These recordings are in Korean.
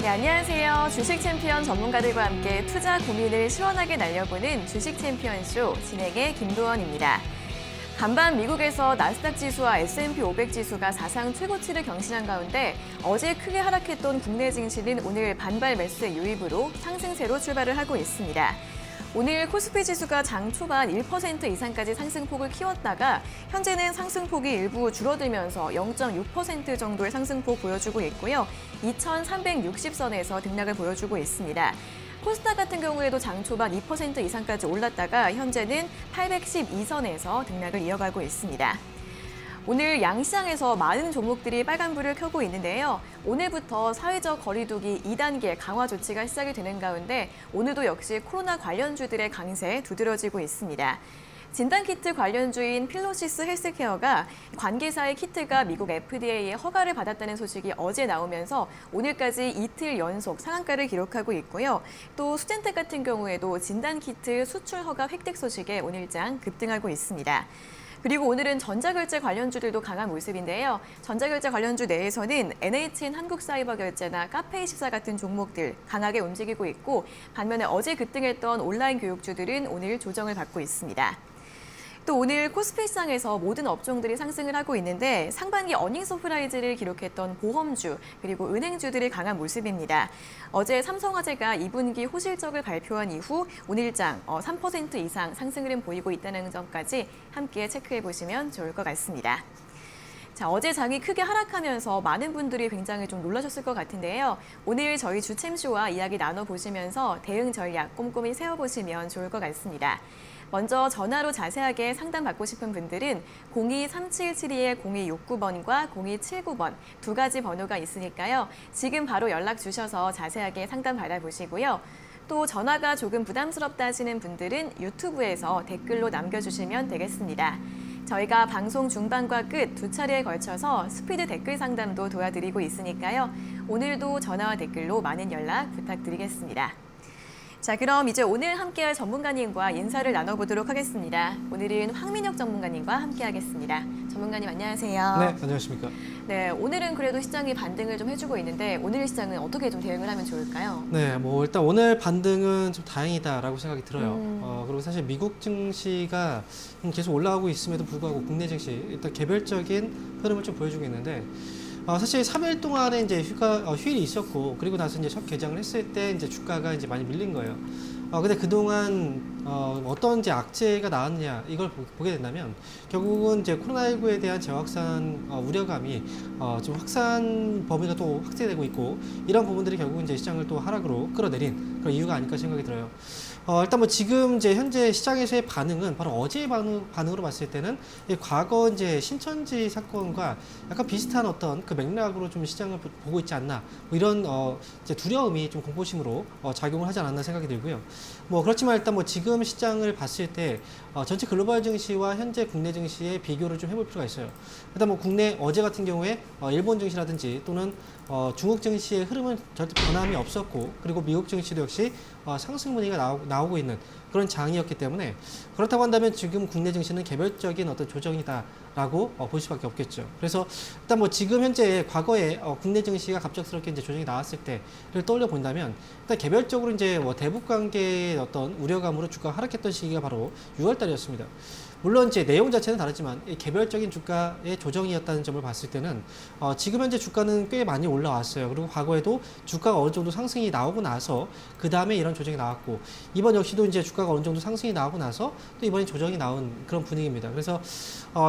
네, 안녕하세요. 주식 챔피언 전문가들과 함께 투자 고민을 시원하게 날려보는 주식 챔피언쇼 진행의 김도원입니다. 간밤 미국에서 나스닥 지수와 S&P 500 지수가 사상 최고치를 경신한 가운데 어제 크게 하락했던 국내 증시는 오늘 반발 매수의 유입으로 상승세로 출발을 하고 있습니다. 오늘 코스피 지수가 장 초반 1% 이상까지 상승폭을 키웠다가 현재는 상승폭이 일부 줄어들면서 0.6% 정도의 상승폭 보여주고 있고요. 2,360선에서 등락을 보여주고 있습니다. 코스닥 같은 경우에도 장 초반 2% 이상까지 올랐다가 현재는 812선에서 등락을 이어가고 있습니다. 오늘 양시장에서 많은 종목들이 빨간불을 켜고 있는데요. 오늘부터 사회적 거리두기 2단계 강화 조치가 시작이 되는 가운데 오늘도 역시 코로나 관련주들의 강세 두드러지고 있습니다. 진단키트 관련주인 필로시스 헬스케어가 관계사의 키트가 미국 FDA의 허가를 받았다는 소식이 어제 나오면서 오늘까지 이틀 연속 상한가를 기록하고 있고요. 또 수젠텍 같은 경우에도 진단키트 수출 허가 획득 소식에 오늘장 급등하고 있습니다. 그리고 오늘은 전자결제 관련주들도 강한 모습인데요. 전자결제 관련주 내에서는 NHN 한국사이버결제나 카페24 같은 종목들 강하게 움직이고 있고 반면에 어제 급등했던 온라인 교육주들은 오늘 조정을 받고 있습니다. 또 오늘 코스피 시장에서 모든 업종들이 상승을 하고 있는데 상반기 어닝 서프라이즈를 기록했던 보험주 그리고 은행주들이 강한 모습입니다. 어제 삼성화재가 2분기 호실적을 발표한 이후 오늘장 3% 이상 상승 흐름 보이고 있다는 점까지 함께 체크해 보시면 좋을 것 같습니다. 자, 어제 장이 크게 하락하면서 많은 분들이 굉장히 좀 놀라셨을 것 같은데요. 오늘 저희 주챔쇼와 이야기 나눠보시면서 대응 전략 꼼꼼히 세워보시면 좋을 것 같습니다. 먼저 전화로 자세하게 상담받고 싶은 분들은 02-3772-0269번과 0279번 두 가지 번호가 있으니까요. 지금 바로 연락 주셔서 자세하게 상담 받아보시고요. 또 전화가 조금 부담스럽다 하시는 분들은 유튜브에서 댓글로 남겨주시면 되겠습니다. 저희가 방송 중반과 끝 두 차례에 걸쳐서 스피드 댓글 상담도 도와드리고 있으니까요. 오늘도 전화와 댓글로 많은 연락 부탁드리겠습니다. 자, 그럼 이제 오늘 함께할 전문가님과 인사를 나눠보도록 하겠습니다. 오늘은 황민혁 전문가님과 함께하겠습니다. 전문가님 안녕하세요. 네, 안녕하십니까. 네, 오늘은 그래도 시장이 반등을 좀 해주고 있는데 오늘 시장은 어떻게 좀 대응을 하면 좋을까요? 네, 뭐 일단 오늘 반등은 좀 다행이다라고 생각이 들어요. 그리고 사실 미국 증시가 계속 올라가고 있음에도 불구하고 국내 증시 일단 개별적인 흐름을 좀 보여주고 있는데. 사실 3일 동안에 이제 휴일이 있었고, 그리고 나서 이제 첫 개장을 했을 때 이제 주가가 이제 많이 밀린 거예요. 근데 그동안, 어떤 이제 악재가 나왔느냐, 이걸 보게 된다면, 결국은 이제 코로나19에 대한 재확산, 우려감이, 좀 확산 범위가 또 확대되고 있고, 이런 부분들이 결국은 이제 시장을 또 하락으로 끌어내린 그런 이유가 아닐까 생각이 들어요. 일단 뭐 지금 이제 현재 시장에서의 반응은 바로 어제의 반응으로 봤을 때는 과거 이제 신천지 사건과 약간 비슷한 어떤 그 맥락으로 좀 시장을 보고 있지 않나 뭐 이런 이제 두려움이 좀 공포심으로 작용을 하지 않았나 생각이 들고요. 뭐 그렇지만 일단 뭐 지금 시장을 봤을 때 전체 글로벌 증시와 현재 국내 증시의 비교를 좀 해볼 필요가 있어요. 일단 뭐 국내 어제 같은 경우에 일본 증시라든지 또는 중국 증시의 흐름은 절대 변함이 없었고 그리고 미국 증시도 역시 상승 분위기가 나오고 있는 그런 장이었기 때문에 그렇다고 한다면 지금 국내 증시는 개별적인 어떤 조정이다라고 볼 수밖에 없겠죠. 그래서 일단 뭐 지금 현재 과거에 국내 증시가 갑작스럽게 이제 조정이 나왔을 때를 떠올려 본다면 일단 개별적으로 이제 뭐 대북 관계의 어떤 우려감으로 주가가 하락했던 시기가 바로 6월 달이었습니다. 물론 이제 내용 자체는 다르지만 개별적인 주가의 조정이었다는 점을 봤을 때는 지금 현재 주가는 꽤 많이 올라왔어요. 그리고 과거에도 주가가 어느 정도 상승이 나오고 나서 그 다음에 이런 조정이 나왔고 이번 역시도 이제 주가가 어느 정도 상승이 나오고 나서 또 이번에 조정이 나온 그런 분위기입니다. 그래서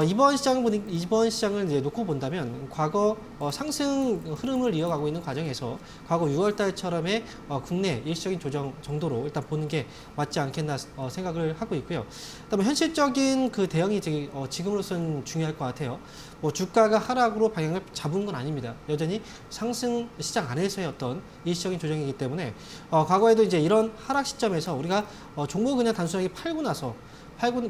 이번 시장을 이제 놓고 본다면 과거 상승 흐름을 이어가고 있는 과정에서 과거 6월 달처럼의 국내 일시적인 조정 정도로 일단 보는 게 맞지 않겠나 생각을 하고 있고요. 그다음에 현실적인 그 대응이 지금으로서는 중요할 것 같아요. 뭐 주가가 하락으로 방향을 잡은 건 아닙니다. 여전히 상승 시장 안에서의 어떤 일시적인 조정이기 때문에 과거에도 이제 이런 하락 시점에서 우리가 종목을 그냥 단순하게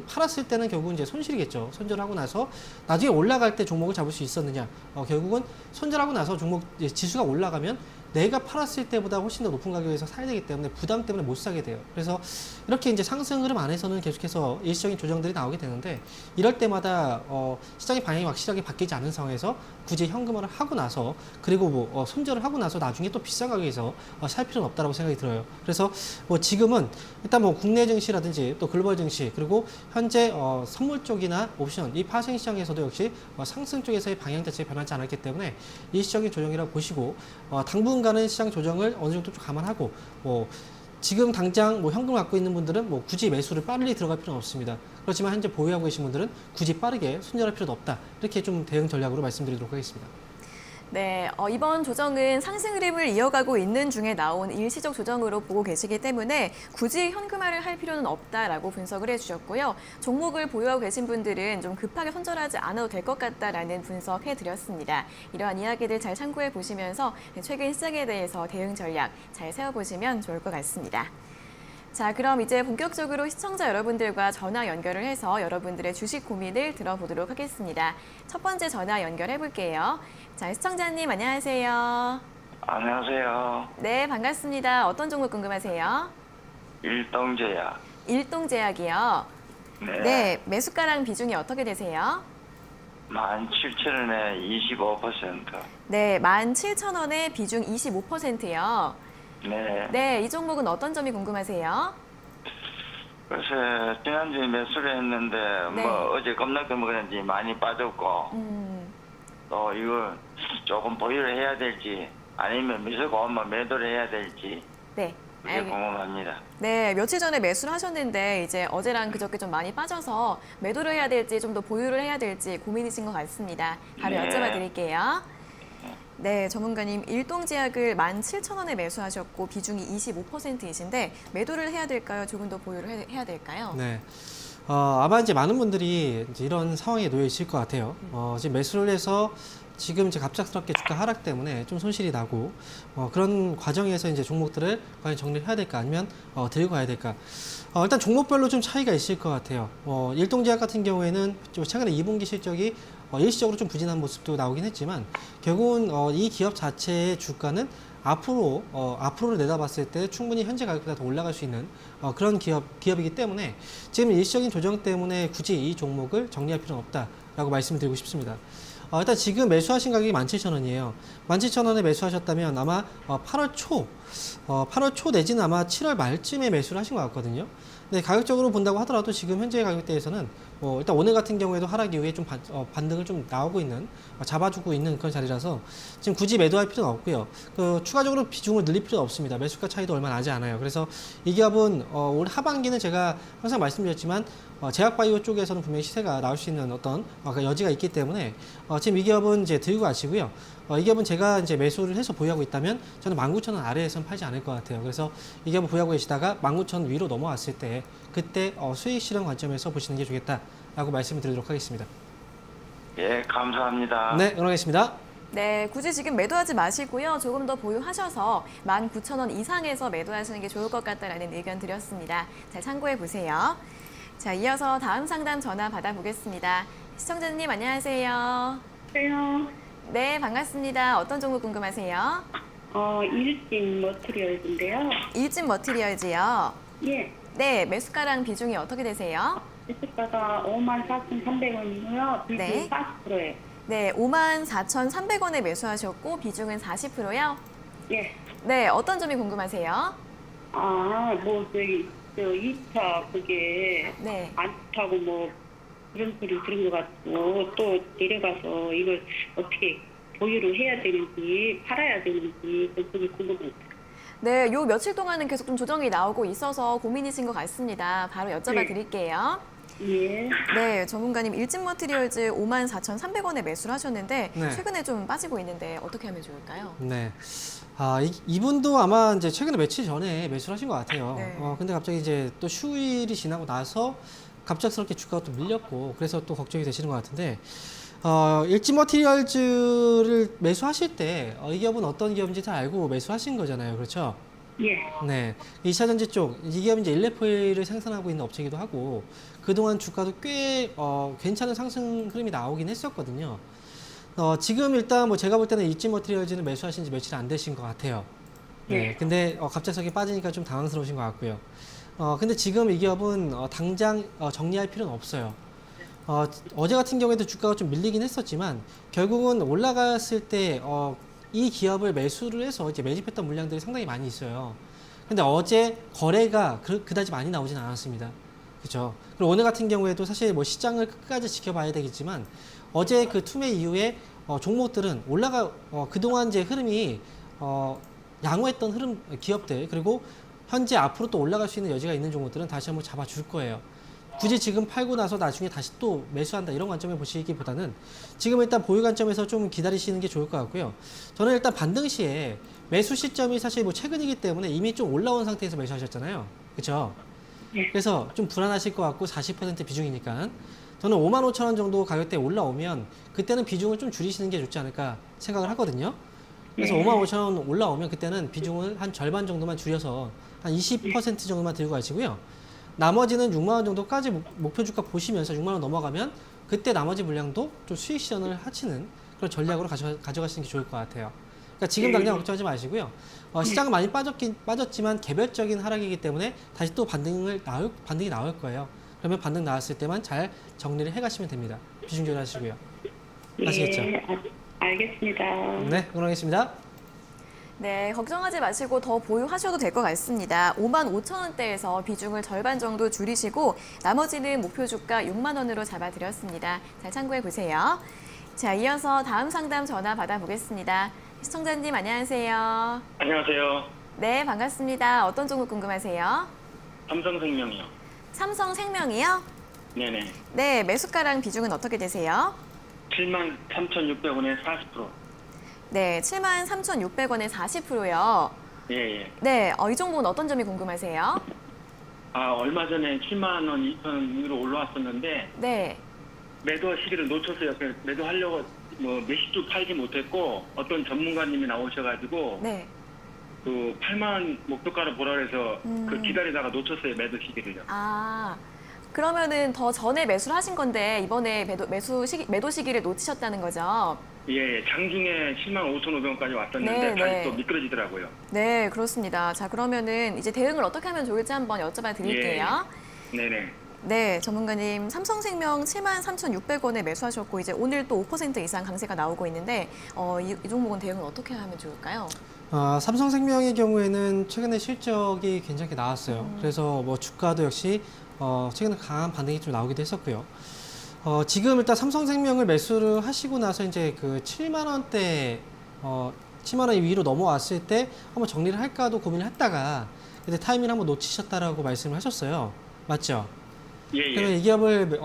팔았을 때는 결국은 이제 손실이겠죠. 손절하고 나서 나중에 올라갈 때 종목을 잡을 수 있었느냐. 결국은 손절하고 나서 종목 지수가 올라가면 내가 팔았을 때보다 훨씬 더 높은 가격에서 사야 되기 때문에 부담 때문에 못 사게 돼요. 그래서 이렇게 이제 상승 흐름 안에서는 계속해서 일시적인 조정들이 나오게 되는데 이럴 때마다 시장의 방향이 확실하게 바뀌지 않은 상황에서 굳이 현금화를 하고 나서 그리고 뭐 손절을 하고 나서 나중에 또 비싼 가격에서 살 필요는 없다라고 생각이 들어요. 그래서 뭐 지금은 일단 뭐 국내 증시라든지 또 글로벌 증시 그리고 현재 선물 쪽이나 옵션 이 파생 시장에서도 역시 상승 쪽에서의 방향 자체가 변하지 않았기 때문에 일시적인 조정이라고 보시고 당분간은 시장 조정을 어느 정도 좀 감안하고 뭐 지금 당장 뭐 현금 갖고 있는 분들은 뭐 굳이 매수를 빨리 들어갈 필요는 없습니다. 그렇지만 현재 보유하고 계신 분들은 굳이 빠르게 손절할 필요도 없다. 이렇게 좀 대응 전략으로 말씀드리도록 하겠습니다. 네, 이번 조정은 상승 흐름을 이어가고 있는 중에 나온 일시적 조정으로 보고 계시기 때문에 굳이 현금화를 할 필요는 없다라고 분석을 해주셨고요. 종목을 보유하고 계신 분들은 좀 급하게 손절하지 않아도 될 것 같다라는 분석해드렸습니다. 이러한 이야기들 잘 참고해 보시면서 최근 시장에 대해서 대응 전략 잘 세워보시면 좋을 것 같습니다. 자, 그럼 이제 본격적으로 시청자 여러분들과 전화 연결을 해서 여러분들의 주식 고민을 들어보도록 하겠습니다. 첫 번째 전화 연결해 볼게요. 자, 시청자님 안녕하세요. 안녕하세요. 네, 반갑습니다. 어떤 종목 궁금하세요? 일동제약. 일동제약이요. 네. 네, 매수가랑 비중이 어떻게 되세요? 17,000원에 25%. 네, 17,000원에 비중 25%요. 네. 네, 이 종목은 어떤 점이 궁금하세요? 글쎄, 지난주에 매수를 했는데, 네. 뭐, 어제 겁나게 먹었는지 많이 빠졌고, 또 이거 조금 보유를 해야 될지, 아니면 매수가 오면 매도를 해야 될지, 네. 그게 궁금합니다. 네, 며칠 전에 매수를 하셨는데 이제 어제랑 그저께 좀 많이 빠져서 매도를 해야 될지 좀 더 보유를 해야 될지 고민이신 것 같습니다. 바로 네. 여쭤봐 드릴게요. 네, 전문가님 일동제약을 17,000원에 매수하셨고 비중이 25%이신데 매도를 해야 될까요? 조금 더 보유를 해야 될까요? 네. 아마 이제 많은 분들이 이제 이런 상황에 놓여 있을 것 같아요. 지금 매수를 해서 지금 이제 갑작스럽게 주가 하락 때문에 좀 손실이 나고 그런 과정에서 이제 종목들을 과연 정리를 해야 될까 아니면 들고 가야 될까. 일단 종목별로 좀 차이가 있을 것 같아요. 일동제약 같은 경우에는 좀 최근에 2분기 실적이 일시적으로 좀 부진한 모습도 나오긴 했지만 결국은 이 기업 자체의 주가는 앞으로를 내다봤을 때 충분히 현재 가격보다 더 올라갈 수 있는 그런 기업이기 때문에 지금 일시적인 조정 때문에 굳이 이 종목을 정리할 필요는 없다라고 말씀드리고 싶습니다. 일단 지금 매수하신 가격이 17,000원이에요. 17,000원에 매수하셨다면 아마 8월 초 내지는 아마 7월 말쯤에 매수를 하신 것 같거든요. 근데 가격적으로 본다고 하더라도 지금 현재 가격대에서는 일단 오늘 같은 경우에도 하락 이후에 좀 반등을 좀 나오고 있는 잡아주고 있는 그런 자리라서 지금 굳이 매도할 필요는 없고요. 추가적으로 비중을 늘릴 필요는 없습니다. 매수가 차이도 얼마 나지 않아요. 그래서 이 기업은 올 하반기는 제가 항상 말씀드렸지만 제약바이오 쪽에서는 분명히 시세가 나올 수 있는 어떤 여지가 있기 때문에 지금 이 기업은 이제 들고 가시고요. 이 기업은 제가 이제 매수를 해서 보유하고 있다면 저는 19,000원 아래에서는 팔지 않을 것 같아요. 그래서 이 기업을 보유하고 계시다가 19,000원 위로 넘어왔을 때 그때 수익 실현 관점에서 보시는 게 좋겠다라고 말씀을 드리도록 하겠습니다. 예, 감사합니다. 네, 응원하겠습니다. 네, 굳이 지금 매도하지 마시고요. 조금 더 보유하셔서 19,000원 이상에서 매도하시는 게 좋을 것 같다라는 의견 드렸습니다. 잘 참고해 보세요. 자, 이어서 다음 상담 전화 받아보겠습니다. 시청자님 안녕하세요. 안녕하세요. 네, 반갑습니다. 어떤 종목 궁금하세요? 일진 머티리얼인데요. 일진 머티리얼즈요. 예. 네, 매수가랑 비중이 어떻게 되세요? 매수가가 54,300원이고요. 비중 네. 40%예요. 네, 54,300원에 매수하셨고 비중은 40%요? 예. 네, 어떤 점이 궁금하세요? 저 2차 그게 네. 안 좋다고 뭐 그런 소리 들은 것 같고 또 내려가서 이걸 어떻게 보유를 해야 되는지 팔아야 되는지 그게 궁금합니다. 네, 요 며칠 동안은 계속 좀 조정이 나오고 있어서 고민이신 것 같습니다. 바로 여쭤봐 네. 드릴게요. 예. 네, 전문가님 일진 머티리얼즈 54,300원에 매수를 하셨는데 네. 최근에 좀 빠지고 있는데 어떻게 하면 좋을까요? 네. 이분도 아마 이제 최근에 며칠 전에 매수를 하신 것 같아요. 네. 근데 갑자기 이제 또 휴일이 지나고 나서 갑작스럽게 주가가 또 밀렸고 그래서 또 걱정이 되시는 것 같은데 일진 머티리얼즈를 매수하실 때 이 기업은 어떤 기업인지 다 알고 매수하신 거잖아요. 그렇죠? 예. 네. 2차전지 쪽, 이 기업이 이제 일레포일을 생산하고 있는 업체이기도 하고, 그동안 주가도 꽤, 괜찮은 상승 흐름이 나오긴 했었거든요. 지금 일단 뭐 제가 볼 때는 이지 머티리얼즈는 매수하신 지 며칠 안 되신 것 같아요. 네. 근데 갑작스럽게 빠지니까 좀 당황스러우신 것 같고요. 근데 지금 이 기업은 당장 정리할 필요는 없어요. 어제 같은 경우에도 주가가 좀 밀리긴 했었지만 결국은 올라갔을 때 이 기업을 매수를 해서 이제 매집했던 물량들이 상당히 많이 있어요. 근데 어제 거래가 그다지 많이 나오진 않았습니다. 그렇죠. 그리고 오늘 같은 경우에도 사실 뭐 시장을 끝까지 지켜봐야 되겠지만 어제 그 투매 이후에 종목들은 그동안 이제 흐름이 양호했던 흐름 기업들 그리고 현재 앞으로 또 올라갈 수 있는 여지가 있는 종목들은 다시 한번 잡아줄 거예요. 굳이 지금 팔고 나서 나중에 다시 또 매수한다 이런 관점에 보시기보다는 지금 일단 보유 관점에서 좀 기다리시는 게 좋을 것 같고요. 저는 일단 반등 시에 매수 시점이 사실 뭐 최근이기 때문에 이미 좀 올라온 상태에서 매수하셨잖아요. 그렇죠? 그래서 좀 불안하실 것 같고 40% 비중이니까 저는 55,000원 정도 가격대에 올라오면 그때는 비중을 좀 줄이시는 게 좋지 않을까 생각을 하거든요. 그래서 55,000원 올라오면 그때는 비중을 한 절반 정도만 줄여서 한 20% 정도만 들고 가시고요. 나머지는 6만원 정도까지 목표 주가 보시면서 6만원 넘어가면 그때 나머지 물량도 좀 수익 실현을 하시는 그런 전략으로 가져가시는 게 좋을 것 같아요. 그러니까 지금 당장 걱정하지 마시고요. 시장은 많이 빠졌지만 개별적인 하락이기 때문에 다시 또 반등이 나올 거예요. 그러면 반등 나왔을 때만 잘 정리를 해가시면 됩니다. 비중 조절하시고요. 아시겠죠? 알겠습니다. 네, 응원하겠습니다. 네, 걱정하지 마시고 더 보유하셔도 될 것 같습니다. 55,000원대에서 비중을 절반 정도 줄이시고 나머지는 목표 주가 6만 원으로 잡아드렸습니다. 잘 참고해 보세요. 자, 이어서 다음 상담 전화 받아보겠습니다. 시청자님 안녕하세요. 안녕하세요. 네, 반갑습니다. 어떤 종목 궁금하세요? 삼성생명이요. 삼성생명이요? 네네. 네, 매수가랑 비중은 어떻게 되세요? 73,600원에 40%. 네, 73,600원에 40%요. 예. 네, 이 종목은 어떤 점이 궁금하세요? 얼마 전에 7만 원, 2천 원으로 올라왔었는데 네. 매도 시기를 놓쳤어요. 그래서 매도하려고 몇십 주 팔지 못했고 어떤 전문가님이 나오셔가지고 네. 그 8만 원 목표가를 보라 그래서 그 기다리다가 놓쳤어요. 매도 시기를요. 그러면은 더 전에 매수를 하신 건데 이번에 매도 시기를 놓치셨다는 거죠? 예. 장중에 7만 5,500원까지 왔었는데 다시 또 미끄러지더라고요. 네, 그렇습니다. 자, 그러면은 이제 대응을 어떻게 하면 좋을지 한번 여쭤봐 드릴게요. 네네. 네, 전문가님, 삼성생명 73,600원에 매수하셨고 이제 오늘 또 5% 이상 강세가 나오고 있는데 이 종목은 대응을 어떻게 하면 좋을까요? 삼성생명의 경우에는 최근에 실적이 괜찮게 나왔어요. 그래서 뭐 주가도 역시 최근에 강한 반등이 좀 나오기도 했었고요. 지금 일단 삼성생명을 매수를 하시고 나서 이제 그 7만 원대 7만 원 위로 넘어왔을 때 한번 정리를 할까도 고민을 했다가 근데 타이밍을 한번 놓치셨다라고 말씀을 하셨어요. 맞죠? 그러면 이 기업을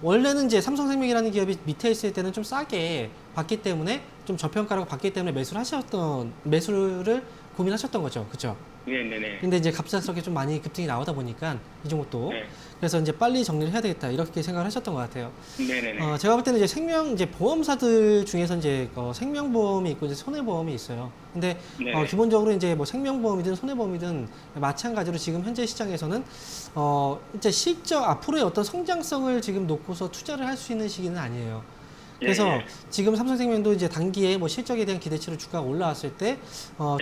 원래는 이제 삼성생명이라는 기업이 밑에 있을 때는 좀 싸게 봤기 때문에 좀 저평가라고 봤기 때문에 매수를 고민하셨던 거죠. 그렇죠? 네네네. 근데 이제 갑작스럽게 좀 많이 급등이 나오다 보니까 이 종목도 그래서 이제 빨리 정리를 해야 되겠다 이렇게 생각을 하셨던 것 같아요. 네네네. 제가 볼 때는 이제 보험사들 중에서 이제 생명보험이 있고 이제 손해보험이 있어요. 근데 기본적으로 이제 뭐 생명보험이든 손해보험이든 마찬가지로 지금 현재 시장에서는 이제 실적 앞으로의 어떤 성장성을 지금 놓고서 투자를 할 수 있는 시기는 아니에요. 그래서 지금 삼성생명도 이제 단기에 뭐 실적에 대한 기대치로 주가가 올라왔을 때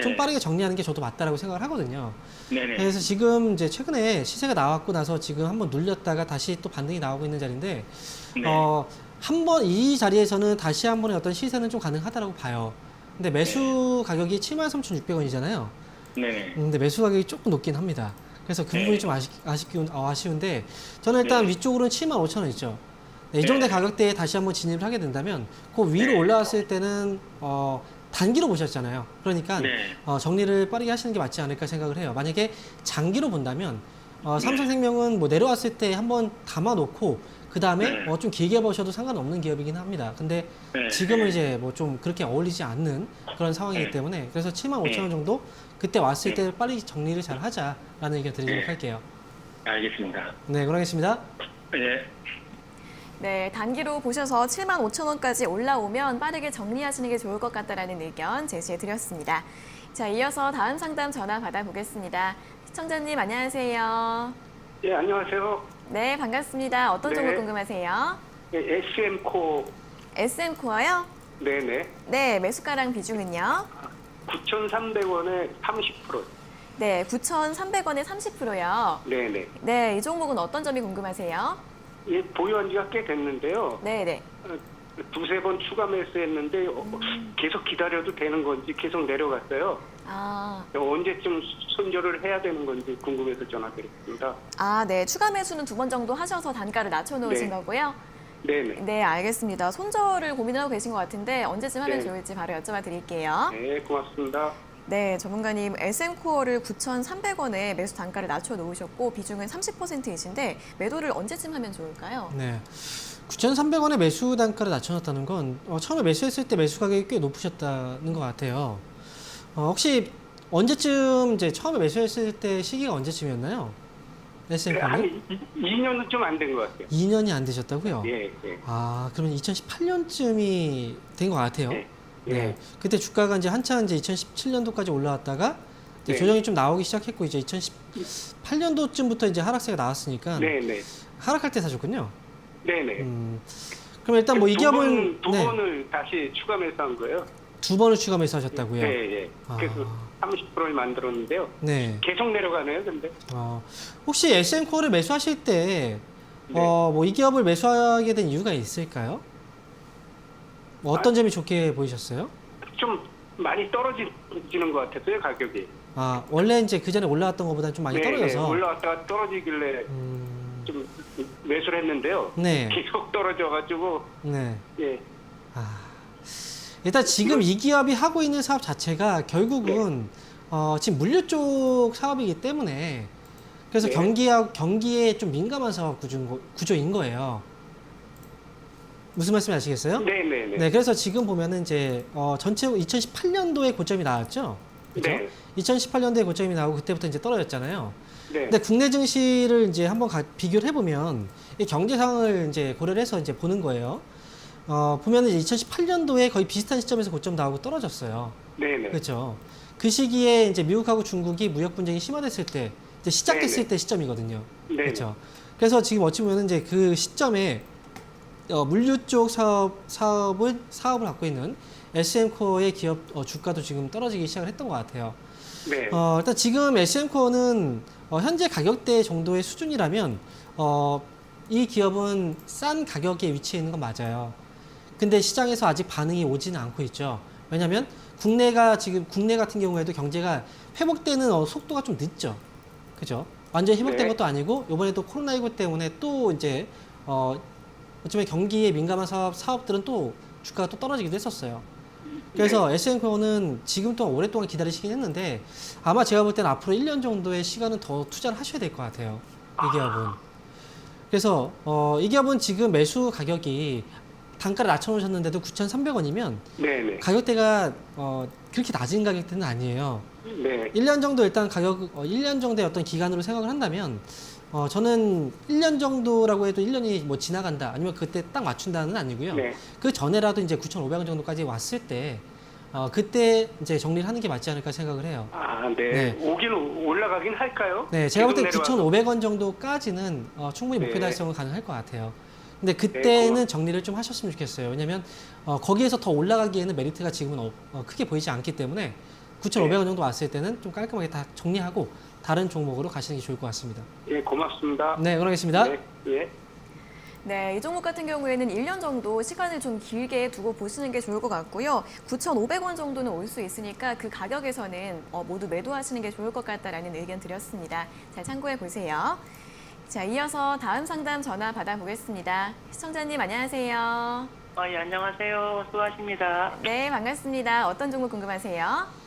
좀 빠르게 정리하는 게 저도 맞다라고 생각을 하거든요. 그래서 지금 이제 최근에 시세가 나왔고 나서 지금 한번 눌렸다가 다시 또 반등이 나오고 있는 자리인데 한번 이 자리에서는 다시 한 번의 어떤 시세는 좀 가능하다라고 봐요. 근데 매수 가격이 73,600원이잖아요. 근데 매수 가격이 조금 높긴 합니다. 그래서 그 부분이 좀 아쉬운데 저는 일단 위쪽으로는 75,000원 있죠. 이 정도 가격대에 다시 한번 진입을 하게 된다면 그 위로 올라왔을 때는 단기로 보셨잖아요. 그러니까 정리를 빠르게 하시는 게 맞지 않을까 생각을 해요. 만약에 장기로 본다면 삼성생명은 뭐 내려왔을 때 한번 담아놓고 그 다음에 좀 길게 보셔도 상관없는 기업이긴 합니다. 근데 지금은 이제 뭐 좀 그렇게 어울리지 않는 그런 상황이기 때문에 그래서 75,000원 정도 그때 왔을 때 빨리 정리를 잘 하자라는 의견 드리도록 할게요. 알겠습니다. 네, 그러겠습니다. 네, 단기로 보셔서 75,000원까지 올라오면 빠르게 정리하시는 게 좋을 것 같다라는 의견 제시해 드렸습니다. 자, 이어서 다음 상담 전화 받아보겠습니다. 시청자님 안녕하세요. 예, 안녕하세요. 네, 반갑습니다. 어떤 종목 궁금하세요? 예, SM코. SM코어요? 네네. 네, 매수가랑 비중은요? 9,300원에 30%. 네, 9,300원에 30%요. 네네. 네, 이 종목은 어떤 점이 궁금하세요? 예, 보유한 지가 꽤 됐는데요. 네, 네. 두세 번 추가 매수했는데 계속 기다려도 되는 건지 계속 내려갔어요. 아, 언제쯤 손절을 해야 되는 건지 궁금해서 전화드렸습니다. 네. 추가 매수는 2번 정도 하셔서 단가를 낮춰놓으신 네. 거고요. 네네. 네, 알겠습니다. 손절을 고민하고 계신 것 같은데 언제쯤 하면 네. 좋을지 바로 여쭤봐 드릴게요. 네, 고맙습니다. 네, 전문가님 SM코어를 9,300원에 매수 단가를 낮춰놓으셨고 비중은 30%이신데 매도를 언제쯤 하면 좋을까요? 네. 9,300원의 매수 단가를 낮춰놨다는 건 처음에 매수했을 때 매수 가격이 꽤 높으셨다는 것 같아요. 혹시 언제쯤 이제 처음에 매수했을 때 시기가 언제쯤이었나요? SM코는? 한 2년은 좀 안 된 것 같아요. 2년이 안 되셨다고요? 예, 예. 아, 그러면 2018년쯤이 된 것 같아요. 네. 네. 그때 주가가 이제 한창 이제 2017년도까지 올라왔다가 이제 네. 조정이 좀 나오기 시작했고 이제 2018년도쯤부터 이제 하락세가 나왔으니까 네네. 하락할 때 사셨군요. 네네. 그럼 일단 뭐 이 기업은 두 번을 다시 추가 매수한 거예요. 2번을 추가 매수하셨다고요? 네, 예. 그래서 30%를 만들었는데요. 네. 계속 내려가네요, 근데. 혹시 SM코어를 매수하실 때 네. 뭐 이 기업을 매수하게 된 이유가 있을까요? 뭐 어떤 점이 좋게 보이셨어요? 좀 많이 떨어지는 것 같았어요, 가격이. 원래 이제 그 전에 올라왔던 것보다 좀 많이 네, 떨어져서. 네, 올라왔다가 떨어지길래 좀 매수를 했는데요. 네. 계속 떨어져가지고, 네. 예. 일단 지금 이 기업이 하고 있는 사업 자체가 결국은 지금 물류 쪽 사업이기 때문에 그래서 네. 경기에 좀 민감한 사업 구조인 거예요. 무슨 말씀인지 아시겠어요? 네네네. 네, 그래서 지금 보면은 이제 전체 2018년도에 고점이 나왔죠. 그죠? 네. 2018년도에 고점이 나오고 그때부터 이제 떨어졌잖아요. 네. 근데 국내 증시를 이제 한번 비교를 해보면 이 경제 상황을 이제 고려를 해서 이제 보는 거예요. 보면은 이제 2018년도에 거의 비슷한 시점에서 고점 나오고 떨어졌어요. 네네. 그렇죠. 그 시기에 이제 미국하고 중국이 무역 분쟁이 심화됐을 때, 이제 시작됐을 네네. 때 시점이거든요. 네네. 그렇죠. 그래서 지금 어찌 보면 이제 그 시점에 물류 쪽 사업을 갖고 있는 SM코어의 기업 주가도 지금 떨어지기 시작을 했던 것 같아요. 네. 일단 지금 SM코어는 현재 가격대 정도의 수준이라면 이 기업은 싼 가격에 위치해 있는 건 맞아요. 근데 시장에서 아직 반응이 오지는 않고 있죠. 왜냐하면 국내 같은 경우에도 경제가 회복되는 속도가 좀 늦죠. 그죠? 완전히 회복된 네. 것도 아니고 이번에도 코로나19 때문에 또 이제 어쩌면 경기에 민감한 사업들은 또 주가가 또 떨어지기도 했었어요. 그래서 SM코어는 지금 동안 오랫동안 기다리시긴 했는데 아마 제가 볼 때는 앞으로 1년 정도의 시간은 더 투자를 하셔야 될 것 같아요. 이 기업은. 그래서 이 기업은 지금 매수 가격이 단가를 낮춰놓으셨는데도 9,300원이면 네네. 가격대가 그렇게 낮은 가격대는 아니에요. 네. 1년 정도 일단 1년 정도의 어떤 기간으로 생각을 한다면 저는 1년 정도라고 해도 1년이 뭐 지나간다 아니면 그때 딱 맞춘다는 아니고요. 네. 그 전에라도 이제 9,500원 정도까지 왔을 때 그때 이제 정리를 하는 게 맞지 않을까 생각을 해요. 네. 네. 오긴 올라가긴 할까요? 네, 제가 볼 때 계속 9,500원 정도까지는 충분히 목표 네. 달성은 가능할 것 같아요. 근데 그때는 고마워. 정리를 좀 하셨으면 좋겠어요. 왜냐면 거기에서 더 올라가기에는 메리트가 지금은 크게 보이지 않기 때문에 9,500원 정도 왔을 때는 좀 깔끔하게 다 정리하고 다른 종목으로 가시는 게 좋을 것 같습니다. 예, 고맙습니다. 네, 그러겠습니다. 네. 예. 네, 이 종목 같은 경우에는 1년 정도 시간을 좀 길게 두고 보시는 게 좋을 것 같고요. 9,500원 정도는 올 수 있으니까 그 가격에서는 모두 매도하시는 게 좋을 것 같다라는 의견 드렸습니다. 잘 참고해 보세요. 자, 이어서 다음 상담 전화 받아보겠습니다. 시청자님 안녕하세요. 예, 안녕하세요. 수고하십니다. 네, 반갑습니다. 어떤 종목 궁금하세요?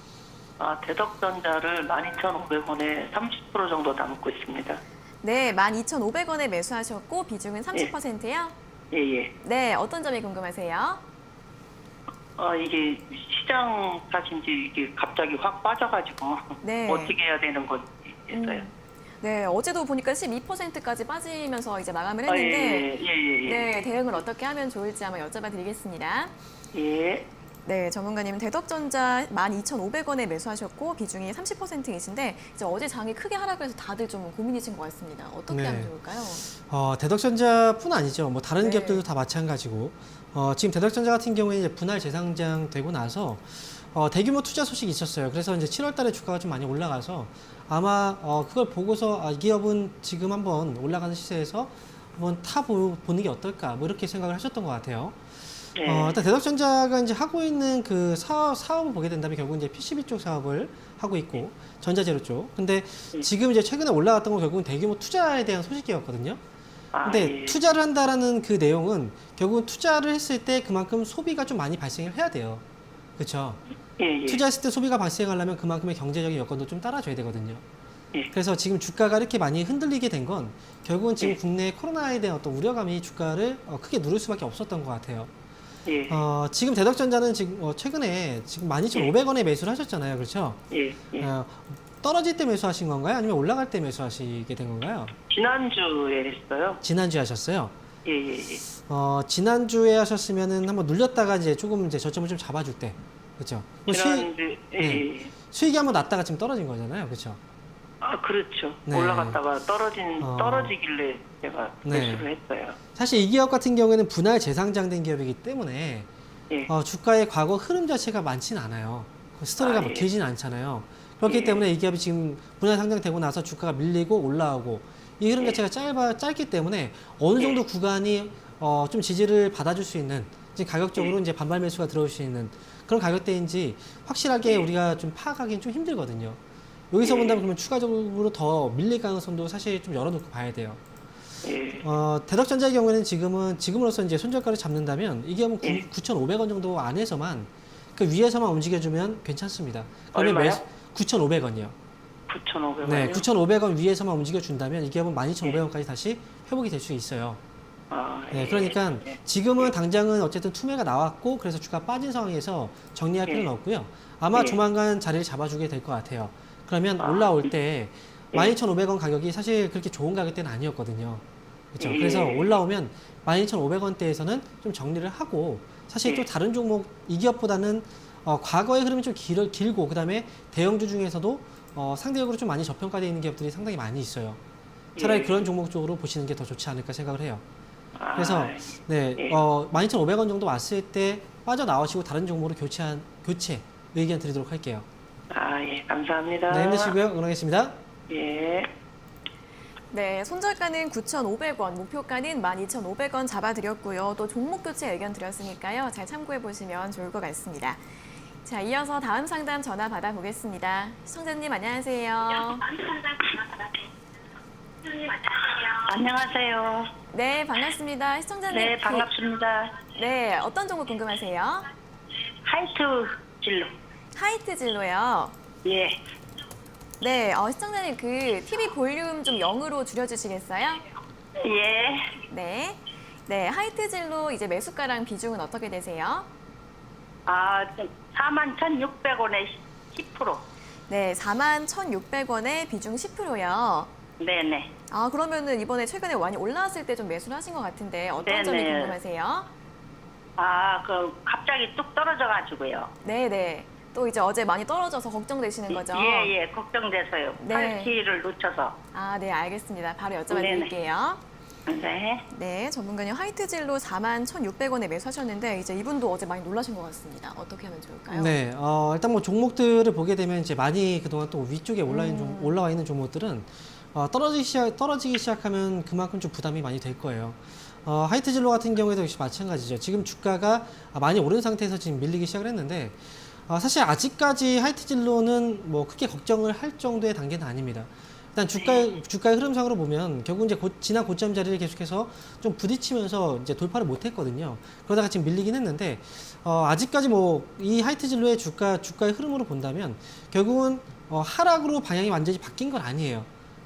대덕전자를 12,500원에 30% 정도 담고 있습니다. 네, 12,500원에 매수하셨고 비중은 30%요? 예. 네, 어떤 점이 궁금하세요? 이게 시장 탓인지 이게 갑자기 확 빠져가지고 네. 어떻게 해야 되는 건지 했어요. 네, 어제도 보니까 12%까지 빠지면서 이제 마감을 했는데 예. 네, 대응을 어떻게 하면 좋을지 한번 여쭤봐 드리겠습니다. 예. 네, 전문가님은 대덕전자 12,500원에 매수하셨고 비중이 30%이신데 이제 어제 장이 크게 하락해서 다들 좀 고민이신 것 같습니다. 어떻게 네. 하면 좋을까요? 대덕전자뿐 아니죠. 뭐 다른 네. 기업들도 다 마찬가지고 지금 대덕전자 같은 경우에 이제 분할 재상장 되고 나서 대규모 투자 소식이 있었어요. 그래서 이제 7월달에 주가가 좀 많이 올라가서 아마 그걸 보고서 이 기업은 지금 한번 올라가는 시세에서 한번 보는 게 어떨까 뭐 이렇게 생각을 하셨던 것 같아요. 네. 일단 대덕전자가 이제 하고 있는 그 사업을 보게 된다면 결국 이제 PCB 쪽 사업을 하고 있고 전자재료 쪽. 근데 지금 이제 최근에 올라갔던 건 결국은 대규모 투자에 대한 소식이었거든요. 근데 예. 투자를 한다라는 그 내용은 결국은 투자를 했을 때 그만큼 소비가 좀 많이 발생을 해야 돼요. 그렇죠? 예, 예. 투자했을 때 소비가 발생하려면 그만큼의 경제적인 여건도 좀 따라줘야 되거든요. 예. 그래서 지금 주가가 이렇게 많이 흔들리게 된 건 결국은 지금 예. 국내 코로나에 대한 어떤 우려감이 주가를 크게 누를 수밖에 없었던 것 같아요. 예. 지금 대덕전자는 지금 최근에 지금 12,500원에 매수를 하셨잖아요. 그렇죠? 예. 예. 떨어질 때 매수하신 건가요? 아니면 올라갈 때 매수하시게 된 건가요? 지난주에 했어요. 지난주에 하셨어요? 예, 예, 예. 지난주에 하셨으면은 한번 눌렸다가 이제 조금 이제 저점을 좀 잡아줄 때. 그렇죠? 지난주, 예, 네. 예. 수익이 한번 났다가 지금 떨어진 거잖아요. 그렇죠? 아, 그렇죠. 네. 올라갔다가 떨어지길래 제가 네. 매수를 했어요. 사실 이 기업 같은 경우에는 분할 재상장된 기업이기 때문에 예. 주가의 과거 흐름 자체가 많지는 않아요. 그 스토리가 뭐 예. 길지는 않잖아요. 그렇기 예. 때문에 이 기업이 지금 분할 상장되고 나서 주가가 밀리고 올라오고 이 흐름 자체가 짧기 때문에 어느 정도 구간이 좀 지지를 받아줄 수 있는 지금 가격적으로 이제 반발 매수가 들어올 수 있는 그런 가격대인지 확실하게 우리가 좀 파악하기는 좀 힘들거든요. 여기서 본다면 그러면 추가적으로 더 밀릴 가능성도 사실 좀 열어놓고 봐야 돼요. 예. 대덕전자의 경우에는 지금으로서 이제 손절가를 잡는다면 이 기업은 예. 9,500원 정도 안에서만 그 위에서만 움직여주면 괜찮습니다. 그러면 얼마요? 9,500원이요. 9,500원이요? 네, 9,500원 위에서만 움직여준다면 이 기업은 12,500원까지 다시 회복이 될 수 있어요. 아, 네, 예. 그러니까 지금은 당장은 어쨌든 투매가 나왔고 그래서 주가 빠진 상황에서 정리할 예. 필요는 없고요. 아마 예. 조만간 자리를 잡아주게 될 것 같아요. 그러면 아. 올라올 때 예. 12,500원 가격이 사실 그렇게 좋은 가격대는 아니었거든요. 그렇죠? 예. 그래서 올라오면 12,500원대에서는 좀 정리를 하고 사실 예. 또 다른 종목 이 기업보다는 과거의 흐름이 좀 길고 그다음에 대형주 중에서도 상대적으로 좀 많이 저평가되어 있는 기업들이 상당히 많이 있어요. 차라리 예. 그런 종목 쪽으로 보시는 게 더 좋지 않을까 생각을 해요. 아, 그래서 네, 예. 12,500원 정도 왔을 때 빠져나오시고 다른 종목으로 교체 의견 드리도록 할게요. 아, 예. 감사합니다. 네, 힘내시고요. 응원하겠습니다. 예. 네, 손절가는 9,500원, 목표가는 12,500원 잡아드렸고요. 또 종목 교체 의견 드렸으니까요. 잘 참고해 보시면 좋을 것 같습니다. 자, 이어서 다음 상담 전화 받아보겠습니다. 시청자님 안녕하세요. 안녕하세요. 네, 반갑습니다. 시청자님. 네, 반갑습니다. 네, 어떤 종목 궁금하세요? 하이트 진로. 하이트 진로요. 예. 네, 시청자님 그 TV 볼륨 좀 0으로 줄여주시겠어요? 예. 네. 네, 하이트 진로 이제 매수가랑 비중은 어떻게 되세요? 아, 41,600원에 10%. 네, 41,600원에 비중 10%요. 네네. 아, 그러면은 이번에 최근에 많이 올라왔을 때 좀 매수를 하신 것 같은데 어떤 네네. 점이 궁금하세요? 아, 갑자기 뚝 떨어져가지고요. 네네. 또 이제 어제 많이 떨어져서 걱정되시는 거죠? 예, 예. 걱정돼서요. 네. 팔 기회를 놓쳐서. 아, 네, 알겠습니다. 바로 여쭤봐 네네. 드릴게요. 네. 네, 전문가님 화이트 진로 41,600원에 매수하셨는데 이제 이분도 어제 많기 놀라신 것 같습니다. 어떻게 하면 좋을까요? 네, 일단 뭐 종목들을 보게 되면 이제 많이 그동안 또 위쪽에 올라와 있는 종목들은 떨어지기 시작하면 그만큼 좀 부담이 많이 될 거예요. 하이트 진로 같은 경우에도 역시 마찬가지죠. 지금 주가가 많이 오른 상태에서 지금 밀리기 시작을 했는데 사실 아직까지 하이트 진로는 뭐 크게 걱정을 할 정도의 단계는 아닙니다. 일단 주가의 흐름상으로 보면 결국 이제 지난 고점 자리를 계속해서 좀 부딪히면서 이제 돌파를 못했거든요. 그러다가 지금 밀리긴 했는데 아직까지 뭐 이 하이트 진로의 주가의 흐름으로 본다면 결국은 하락으로 방향이 완전히 바뀐 건 아니에요.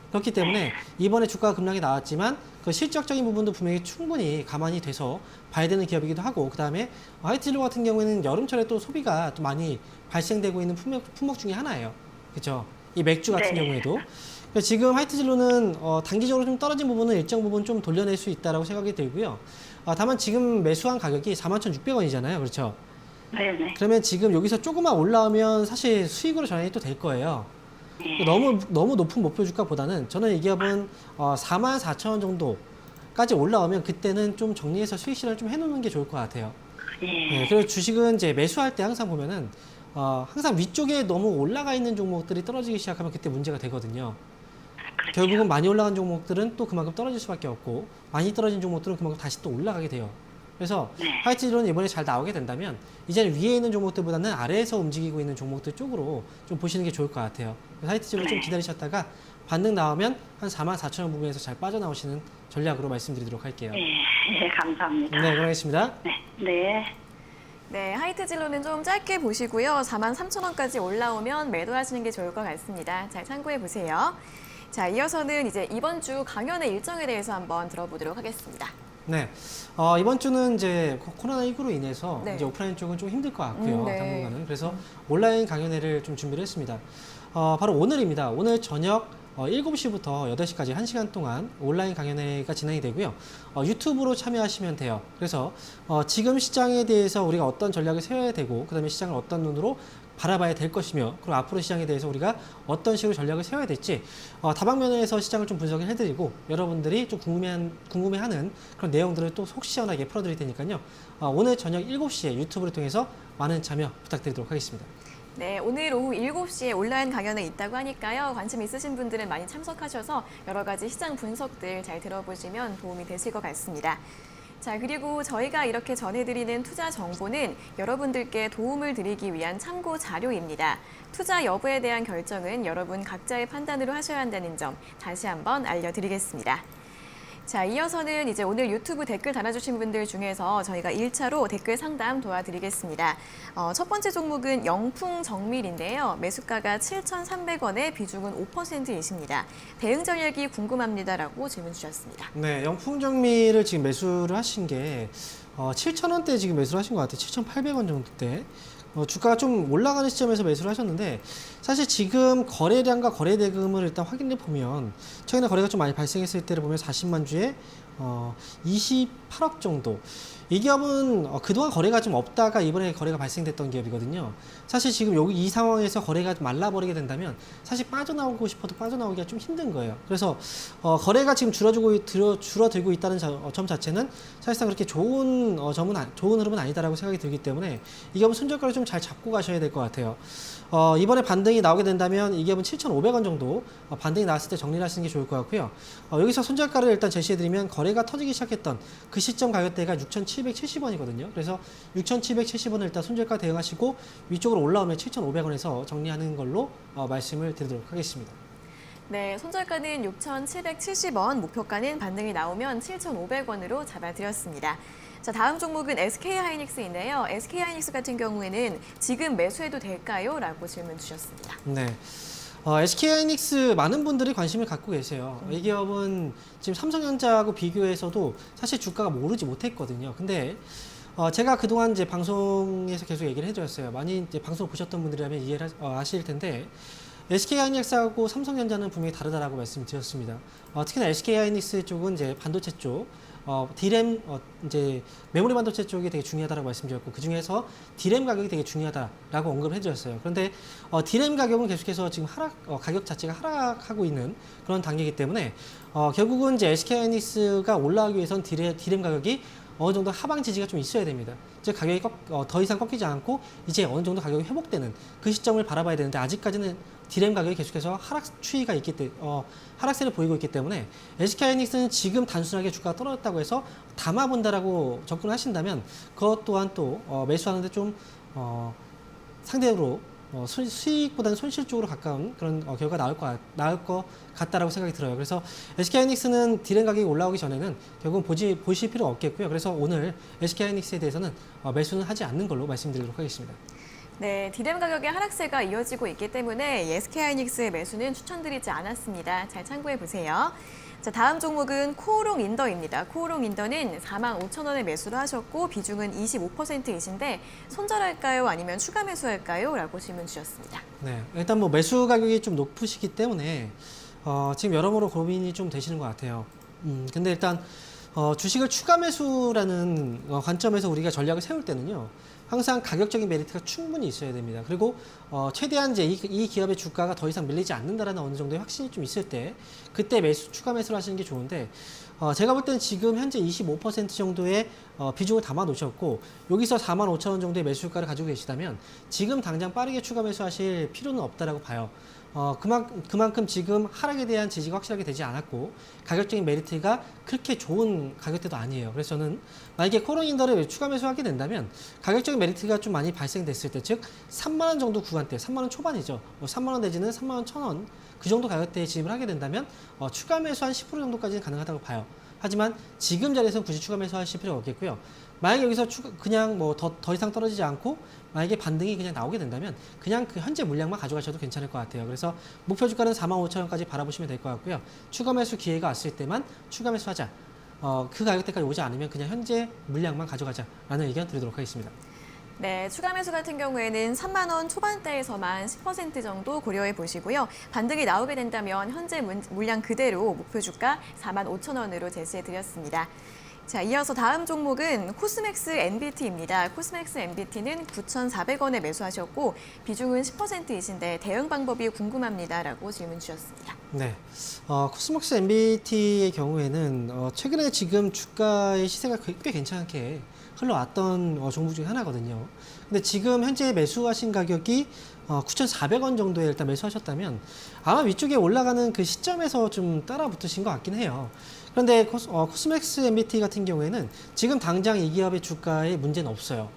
그렇기 때문에 이번에 주가가 급락이 나왔지만 그 실적적인 부분도 분명히 충분히 감안이 돼서 봐야 되는 기업이기도 하고 그 다음에 하이트 진로 같은 경우에는 여름철에 또 소비가 또 많이 발생되고 있는 품목 중에 하나예요. 그렇죠? 이 맥주 같은 네. 경우에도 지금 하이트 진로는 단기적으로 좀 떨어진 부분은 일정 부분 좀 돌려낼 수 있다라고 생각이 들고요. 다만 지금 매수한 가격이 41,600원이잖아요. 그렇죠? 네네. 그러면 지금 여기서 조금만 올라오면 사실 수익으로 전환이 또 될 거예요. 네. 너무 높은 목표 주가보다는 저는 이 기업은 44,000원 정도까지 올라오면 그때는 좀 정리해서 수익 실현 좀 해놓는 게 좋을 것 같아요. 예. 네, 그리고 주식은 이제 매수할 때 항상 보면은 항상 위쪽에 너무 올라가 있는 종목들이 떨어지기 시작하면 그때 문제가 되거든요. 그렇죠. 결국은 많이 올라간 종목들은 또 그만큼 떨어질 수밖에 없고 많이 떨어진 종목들은 그만큼 다시 또 올라가게 돼요. 그래서 네. 화이트질로는 이번에 잘 나오게 된다면 이제는 위에 있는 종목들보다는 아래에서 움직이고 있는 종목들 쪽으로 좀 보시는 게 좋을 것 같아요. 화이트질로 좀 네. 기다리셨다가 반등 나오면 한 44,000원 부분에서 잘 빠져나오시는 전략으로 말씀드리도록 할게요. 예, 예, 감사합니다. 네, 그러겠습니다. 네. 네. 네, 하이트진로는 좀 짧게 보시고요. 43,000원까지 올라오면 매도하시는 게 좋을 것 같습니다. 잘 참고해 보세요. 자, 이어서는 이제 이번 주 강연의 일정에 대해서 한번 들어보도록 하겠습니다. 네, 이번 주는 이제 코로나19로 인해서 네. 이제 오프라인 쪽은 좀 힘들 것 같고요. 네. 당분간은. 그래서 온라인 강연회를 좀 준비를 했습니다. 바로 오늘입니다. 오늘 저녁 7시부터 8시까지 1시간 동안 온라인 강연회가 진행이 되고요. 유튜브로 참여하시면 돼요. 그래서 지금 시장에 대해서 우리가 어떤 전략을 세워야 되고 그다음에 시장을 어떤 눈으로 바라봐야 될 것이며 그리고 앞으로 시장에 대해서 우리가 어떤 식으로 전략을 세워야 될지 다방면에서 시장을 좀 분석을 해드리고 여러분들이 좀 궁금해하는 그런 내용들을 또 속 시원하게 풀어드릴 테니까요. 오늘 저녁 7시에 유튜브를 통해서 많은 참여 부탁드리도록 하겠습니다. 네, 오늘 오후 7시에 온라인 강연에 있다고 하니까요. 관심 있으신 분들은 많이 참석하셔서 여러 가지 시장 분석들 잘 들어보시면 도움이 되실 것 같습니다. 자, 그리고 저희가 이렇게 전해드리는 투자 정보는 여러분들께 도움을 드리기 위한 참고 자료입니다. 투자 여부에 대한 결정은 여러분 각자의 판단으로 하셔야 한다는 점 다시 한번 알려드리겠습니다. 자, 이어서는 이제 오늘 유튜브 댓글 달아주신 분들 중에서 저희가 1차로 댓글 상담 도와드리겠습니다. 첫 번째 종목은 영풍정밀인데요. 매수가가 7,300원에 비중은 5%이십니다. 대응 전략이 궁금합니다라고 질문 주셨습니다. 네, 영풍정밀을 지금 매수를 하신 게 7,000원대 지금 매수를 하신 것 같아요. 7,800원 정도대. 주가가 좀 올라가는 시점에서 매수를 하셨는데 사실 지금 거래량과 거래 대금을 일단 확인해 보면 최근에 거래가 좀 많이 발생했을 때를 보면 40만 주에 28억 정도. 이 기업은 그동안 거래가 좀 없다가 이번에 거래가 발생됐던 기업이거든요. 사실 지금 여기 이 상황에서 거래가 말라버리게 된다면 사실 빠져나오고 싶어도 빠져나오기가 좀 힘든 거예요. 그래서 거래가 지금 줄어들고 있다는 점 자체는 사실상 그렇게 좋은 흐름은 아니다라고 생각이 들기 때문에 이 기업은 손절가를 좀 잘 잡고 가셔야 될 것 같아요. 이번에 반등이 나오게 된다면 이 기업은 7,500원 정도 반등이 나왔을 때 정리를 하시는 게 좋을 것 같고요. 여기서 손절가를 일단 제시해드리면 거래가 터지기 시작했던 그 시점 가격대가 6,770원이거든요. 그래서 6,770원을 일단 손절가 대응하시고 위쪽으로 올라오면 7,500원에서 정리하는 걸로 말씀을 드리도록 하겠습니다. 네, 손절가는 6,770원, 목표가는 반등이 나오면 7,500원으로 잡아드렸습니다. 자, 다음 종목은 SK하이닉스인데요. SK하이닉스 같은 경우에는 지금 매수해도 될까요? 라고 질문 주셨습니다. 네. SK하이닉스 많은 분들이 관심을 갖고 계세요. 이 기업은 지금 삼성전자하고 비교해서도 사실 주가가 오르지 못했거든요. 근데 제가 그동안 이제 방송에서 계속 얘기를 해드렸어요. 많이 이제 방송 보셨던 분들이라면 이해를 아실 텐데 SK하이닉스하고 삼성전자는 분명히 다르다라고 말씀드렸습니다. 특히나 SK하이닉스 쪽은 이제 반도체 쪽, D램 이제 메모리 반도체 쪽이 되게 중요하다라고 말씀드렸고 그 중에서 D램 가격이 되게 중요하다라고 언급을 해드렸어요. 그런데 D램 가격은 계속해서 지금 가격 자체가 하락하고 있는 그런 단계이기 때문에 결국은 이제 SK하이닉스가 올라가기 위해선 D램 가격이 어느 정도 하방 지지가 좀 있어야 됩니다. 즉 가격이 더 이상 꺾이지 않고 이제 어느 정도 가격이 회복되는 그 시점을 바라봐야 되는데 아직까지는 D램 가격이 계속해서 하락세를 보이고 있기 때문에 SK하이닉스는 지금 단순하게 주가가 떨어졌다고 해서 담아본다라고 접근하신다면 그것 또한 또 매수하는데 좀 상대적으로 수익보다는 손실 쪽으로 가까운 그런 결과가 나올 것 같다라고 생각이 들어요. 그래서 SK하이닉스는 D램 가격이 올라오기 전에는 결국은 보실 필요가 없겠고요. 그래서 오늘 SK하이닉스에 대해서는 매수는 하지 않는 걸로 말씀드리도록 하겠습니다. 네, D램 가격의 하락세가 이어지고 있기 때문에 SK하이닉스의 매수는 추천드리지 않았습니다. 잘 참고해 보세요. 자, 다음 종목은 코오롱 인더입니다. 코오롱 인더는 45,000원에 매수를 하셨고 비중은 25%이신데 손절할까요? 아니면 추가 매수할까요? 라고 질문 주셨습니다. 네, 일단 뭐 매수 가격이 좀 높으시기 때문에 지금 여러모로 고민이 좀 되시는 것 같아요. 근데 일단 주식을 추가 매수라는 관점에서 우리가 전략을 세울 때는요. 항상 가격적인 메리트가 충분히 있어야 됩니다. 그리고 최대한 이제 이 기업의 주가가 더 이상 밀리지 않는다라는 어느 정도의 확신이 좀 있을 때 그때 추가 매수를 하시는 게 좋은데 제가 볼 때는 지금 현재 25% 정도의 비중을 담아 놓으셨고 여기서 45,000원 정도의 매수가를 가지고 계시다면 지금 당장 빠르게 추가 매수하실 필요는 없다라고 봐요. 그만큼 지금 하락에 대한 지지가 확실하게 되지 않았고 가격적인 메리트가 그렇게 좋은 가격대도 아니에요. 그래서 저는 만약에 코론인더를 추가 매수하게 된다면 가격적인 메리트가 좀 많이 발생됐을 때, 즉 3만 원 정도 구간대, 3만 원 초반이죠. 3만 원 내지는 3만 원 1,000원 그 정도 가격대에 진입을 하게 된다면 추가 매수 한 10% 정도까지는 가능하다고 봐요. 하지만 지금 자리에서는 굳이 추가 매수하실 필요가 없겠고요. 만약에 여기서 그냥 뭐 더 이상 떨어지지 않고 만약에 반등이 그냥 나오게 된다면 그냥 그 현재 물량만 가져가셔도 괜찮을 것 같아요. 그래서 목표 주가는 45,000원까지 바라보시면 될 것 같고요. 추가 매수 기회가 왔을 때만 추가 매수하자. 그 가격대까지 오지 않으면 그냥 현재 물량만 가져가자라는 의견 드리도록 하겠습니다. 네, 추가 매수 같은 경우에는 3만 원 초반대에서만 10% 정도 고려해 보시고요. 반등이 나오게 된다면 현재 물량 그대로 목표 주가 45,000원으로 제시해 드렸습니다. 자, 이어서 다음 종목은 코스맥스 NBT입니다. 코스맥스 NBT는 9,400원에 매수하셨고 비중은 10%이신데 대응 방법이 궁금합니다라고 질문 주셨습니다. 네, 코스맥스 NBT의 경우에는 최근에 지금 주가의 시세가 꽤 괜찮게 흘러왔던 종목 중에 하나거든요. 근데 지금 현재 매수하신 가격이 9,400원 정도에 일단 매수하셨다면 아마 위쪽에 올라가는 그 시점에서 좀 따라 붙으신 것 같긴 해요. 그런데 코스맥스 NBT 같은 경우에는 지금 당장 이 기업의 주가에 문제는 없어요.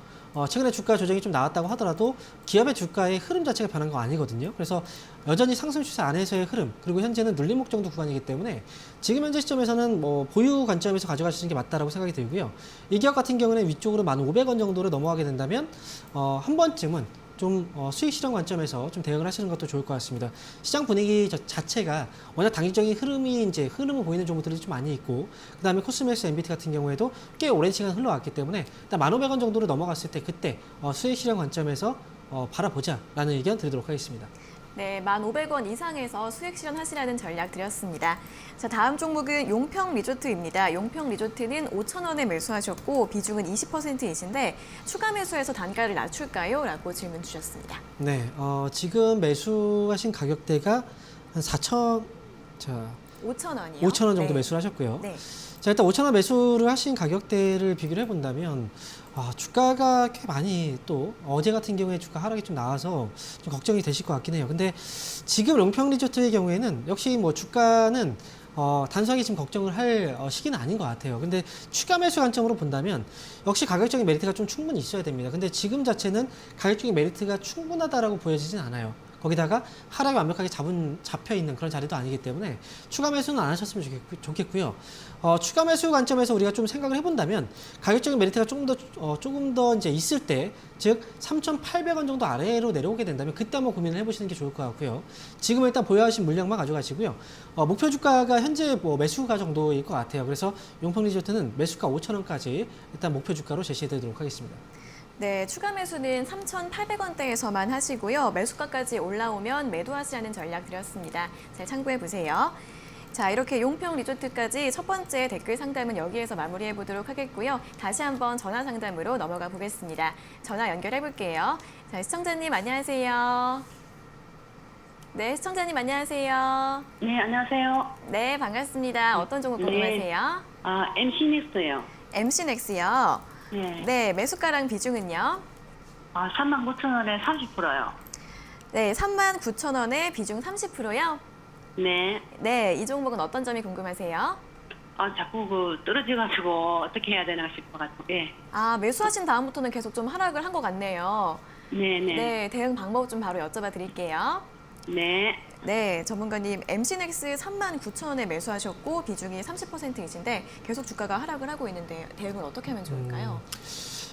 최근에 주가 조정이 좀 나왔다고 하더라도 기업의 주가의 흐름 자체가 변한 거 아니거든요. 그래서 여전히 상승 추세 안에서의 흐름, 그리고 현재는 눌림목 정도 구간이기 때문에 지금 현재 시점에서는 뭐 보유 관점에서 가져가시는 게 맞다라고 생각이 들고요. 이 기업 같은 경우는 위쪽으로 1,500원 정도를 넘어가게 된다면 한 번쯤은 좀 수익 실현 관점에서 좀 대응을 하시는 것도 좋을 것 같습니다. 시장 분위기 자체가 워낙 단기적인 흐름을 보이는 종목들이 좀 많이 있고, 그 다음에 코스맥스 NBT 같은 경우에도 꽤 오랜 시간 흘러왔기 때문에 일단 1,500원 정도로 넘어갔을 때 그때 수익 실현 관점에서 바라보자라는 의견 드리도록 하겠습니다. 네, 1,500원 이상에서 수익 실현하시라는 전략 드렸습니다. 자, 다음 종목은 용평 리조트입니다. 용평 리조트는 5,000원에 매수하셨고 비중은 20%이신데 추가 매수해서 단가를 낮출까요? 라고 질문 주셨습니다. 네, 지금 매수하신 가격대가 한 5,000원이요? 5,000원 정도 네. 매수를 하셨고요. 네. 자, 일단 5,000원 매수를 하신 가격대를 비교를 해본다면 주가가 꽤 많이 또 어제 같은 경우에 주가 하락이 좀 나와서 좀 걱정이 되실 것 같긴 해요. 근데 지금 용평 리조트의 경우에는 역시 뭐 주가는 단순하게 지금 걱정을 할 시기는 아닌 것 같아요. 근데 추가 매수 관점으로 본다면 역시 가격적인 메리트가 좀 충분히 있어야 됩니다. 근데 지금 자체는 가격적인 메리트가 충분하다라고 보여지진 않아요. 거기다가 하락이 완벽하게 잡혀 있는 그런 자리도 아니기 때문에 추가 매수는 안 하셨으면 좋겠고요. 추가 매수 관점에서 우리가 좀 생각을 해본다면 가격적인 메리트가 조금 더 이제 있을 때, 즉 3,800원 정도 아래로 내려오게 된다면 그때 한번 고민을 해보시는 게 좋을 것 같고요. 지금 일단 보유하신 물량만 가져가시고요. 목표 주가가 현재 뭐 매수가 정도일 것 같아요. 그래서 용평 리조트는 매수가 5,000원까지 일단 목표 주가로 제시해드리도록 하겠습니다. 네, 추가 매수는 3,800원대에서만 하시고요. 매수가까지 올라오면 매도하시라는 전략 드렸습니다. 잘 참고해 보세요. 자, 이렇게 용평 리조트까지 첫 번째 댓글 상담은 여기에서 마무리해 보도록 하겠고요. 다시 한번 전화 상담으로 넘어가 보겠습니다. 전화 연결해 볼게요. 자, 시청자님 안녕하세요. 네, 시청자님 안녕하세요. 네, 안녕하세요. 네, 반갑습니다. 어떤 종목 궁금하세요? MC넥스요. MC넥스요. 네. 네, 매수가랑 비중은요? 39,000원에 30%요. 네, 39,000원에 비중 30%요? 네. 네, 이 종목은 어떤 점이 궁금하세요? 자꾸 떨어져가지고 어떻게 해야 되나 싶어가지고. 예. 매수하신 다음부터는 계속 좀 하락을 한 것 같네요. 네네. 네, 대응 방법 좀 바로 여쭤봐 드릴게요. 네. 네, 전문가님, MC넥스 39,000원에 매수하셨고 비중이 30%이신데 계속 주가가 하락을 하고 있는데 대응은 어떻게 하면 좋을까요?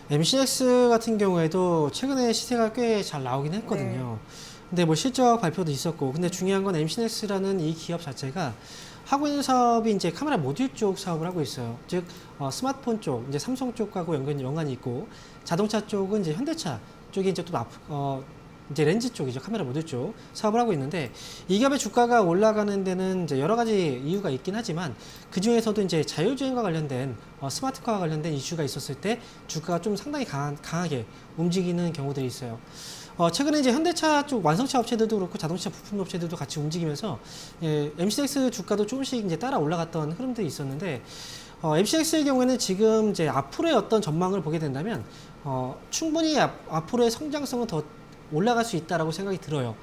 MC넥스 같은 경우에도 최근에 시세가 꽤 잘 나오긴 했거든요. 근데 뭐 실적 발표도 있었고, 근데 중요한 건 MC넥스라는 이 기업 자체가 하고 있는 사업이 이제 카메라 모듈 쪽 사업을 하고 있어요. 즉 스마트폰 쪽, 이제 삼성 쪽하고 연관이 있고, 자동차 쪽은 이제 현대차 쪽이 이제 또 이제 렌즈 쪽이죠. 카메라 모듈 쪽 사업을 하고 있는데 이 기업의 주가가 올라가는 데는 이제 여러 가지 이유가 있긴 하지만 그 중에서도 이제 자율주행과 관련된 스마트카와 관련된 이슈가 있었을 때 주가가 좀 상당히 강하게 움직이는 경우들이 있어요. 최근에 이제 현대차 쪽 완성차 업체들도 그렇고 자동차 부품 업체들도 같이 움직이면서 MCX 주가도 조금씩 이제 따라 올라갔던 흐름들이 있었는데 MCX의 경우에는 지금 이제 앞으로의 어떤 전망을 보게 된다면 충분히 앞으로의 성장성은 더 올라갈 수 있다라고 생각이 들어요.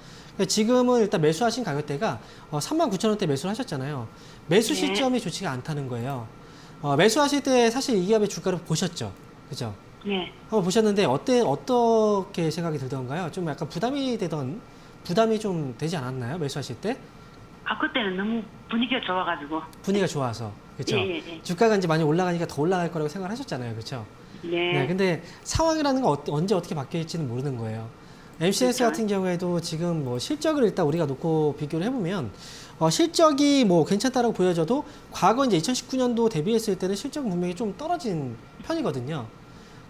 지금은 일단 매수하신 가격대가 39,000원대 매수를 하셨잖아요. 매수 시점이 좋지가 않다는 거예요. 매수하실 때 사실 이 기업의 주가를 보셨죠, 그죠? 네. 한번 보셨는데 어떻게 생각이 들던가요? 좀 약간 부담이 좀 되지 않았나요? 매수하실 때? 그때는 너무 분위기가 좋아가지고. 분위기가 좋아서, 그렇죠? 예. 주가가 이제 많이 올라가니까 더 올라갈 거라고 생각을 하셨잖아요, 그렇죠? 네. 근데 상황이라는 건 언제 어떻게 바뀔지는 모르는 거예요. MCS 그렇죠. 같은 경우에도 지금 뭐 실적을 일단 우리가 놓고 비교를 해보면 실적이 뭐 괜찮다라고 보여져도 과거 이제 2019년도 대비했을 때는 실적은 분명히 좀 떨어진 편이거든요.